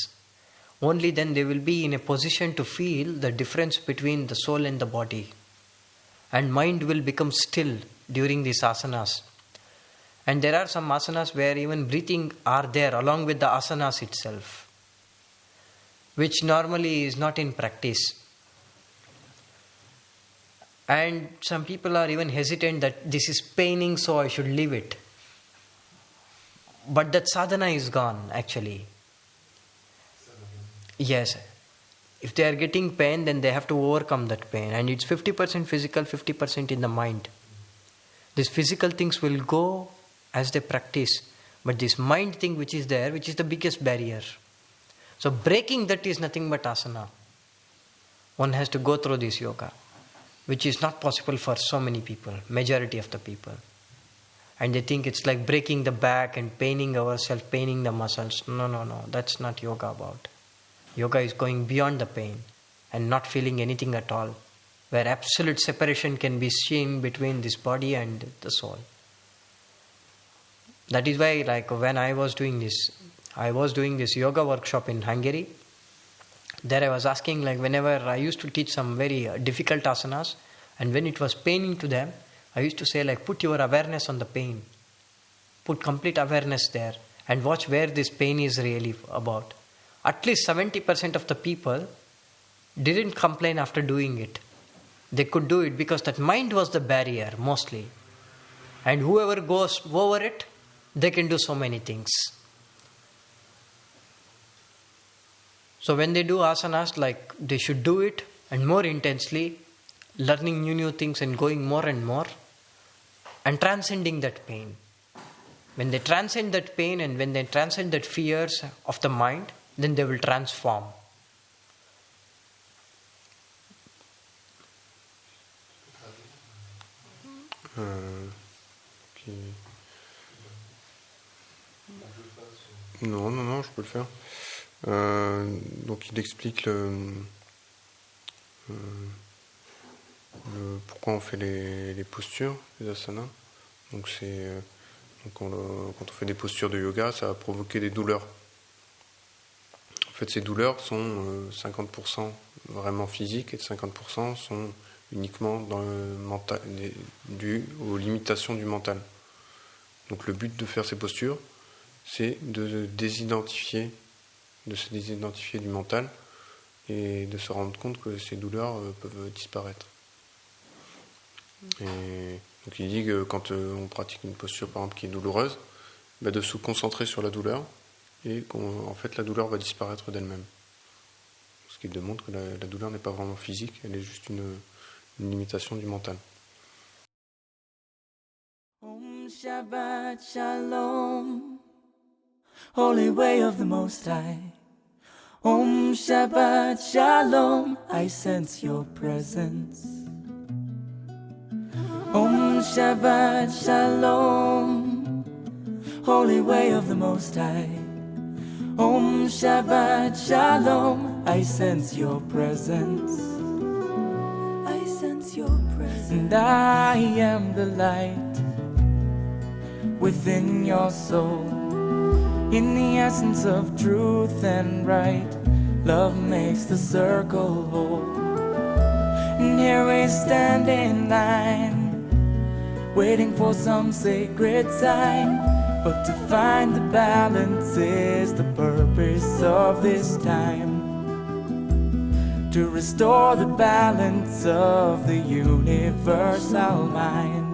Only then they will be in a position to feel the difference between the soul and the body. And mind will become still during these asanas. And there are some asanas where even breathing are there along with the asanas itself, which normally is not in practice. And some people are even hesitant that this is paining, so I should leave it. But that sadhana is gone, actually. Yes. If they are getting pain, then they have to overcome that pain. And it's 50% physical, 50% in the mind. These physical things will go as they practice. But this mind thing which is there, which is the biggest barrier. So breaking that is nothing but asana. One has to go through this yoga, which is not possible for so many people, majority of the people. And they think it's like breaking the back and paining ourselves, paining the muscles. No, that's not yoga about. Yoga is going beyond the pain and not feeling anything at all, where absolute separation can be seen between this body and the soul. That is why, like, when I was doing this yoga workshop in Hungary. There I was asking, like, whenever I used to teach some very difficult asanas, and when it was paining to them, I used to say, like, put your awareness on the pain. put complete awareness there and watch where this pain is really about. At least 70% of the people didn't complain after doing it. They could do it because that mind was the barrier mostly. And whoever goes over it, they can do so many things. So when they do asanas, like they should do it and more intensely, learning new things and going more and more and transcending that pain. When they transcend that pain and when they transcend that fears of the mind, then they will transform. Non, je peux le faire. Donc il explique pourquoi on fait les postures, les asanas. Donc quand on fait des postures de yoga, ça va provoquer des douleurs. En fait, ces douleurs sont 50% vraiment physiques et 50% sont uniquement dans le mental, dues aux limitations du mental. Donc le but de faire ces postures, c'est de se désidentifier du mental et de se rendre compte que ces douleurs peuvent disparaître. Et donc il dit que quand on pratique une posture par exemple qui est douloureuse, de se concentrer sur la douleur et qu'en fait la douleur va disparaître d'elle-même. Ce qui démontre que la douleur n'est pas vraiment physique, elle est juste une limitation du mental. Om Shabbat Shalom, Holy Way of the Most High. Om Shabbat Shalom, I sense your presence. Om Shabbat Shalom, Holy Way of the Most High. Om Shabbat Shalom, I sense your presence. I sense your presence. And I am the light within your soul. In the essence of truth and right, love makes the circle whole. And here we stand in line, waiting for some sacred sign. But to find the balance is the purpose of this time. To restore the balance of the universal mind.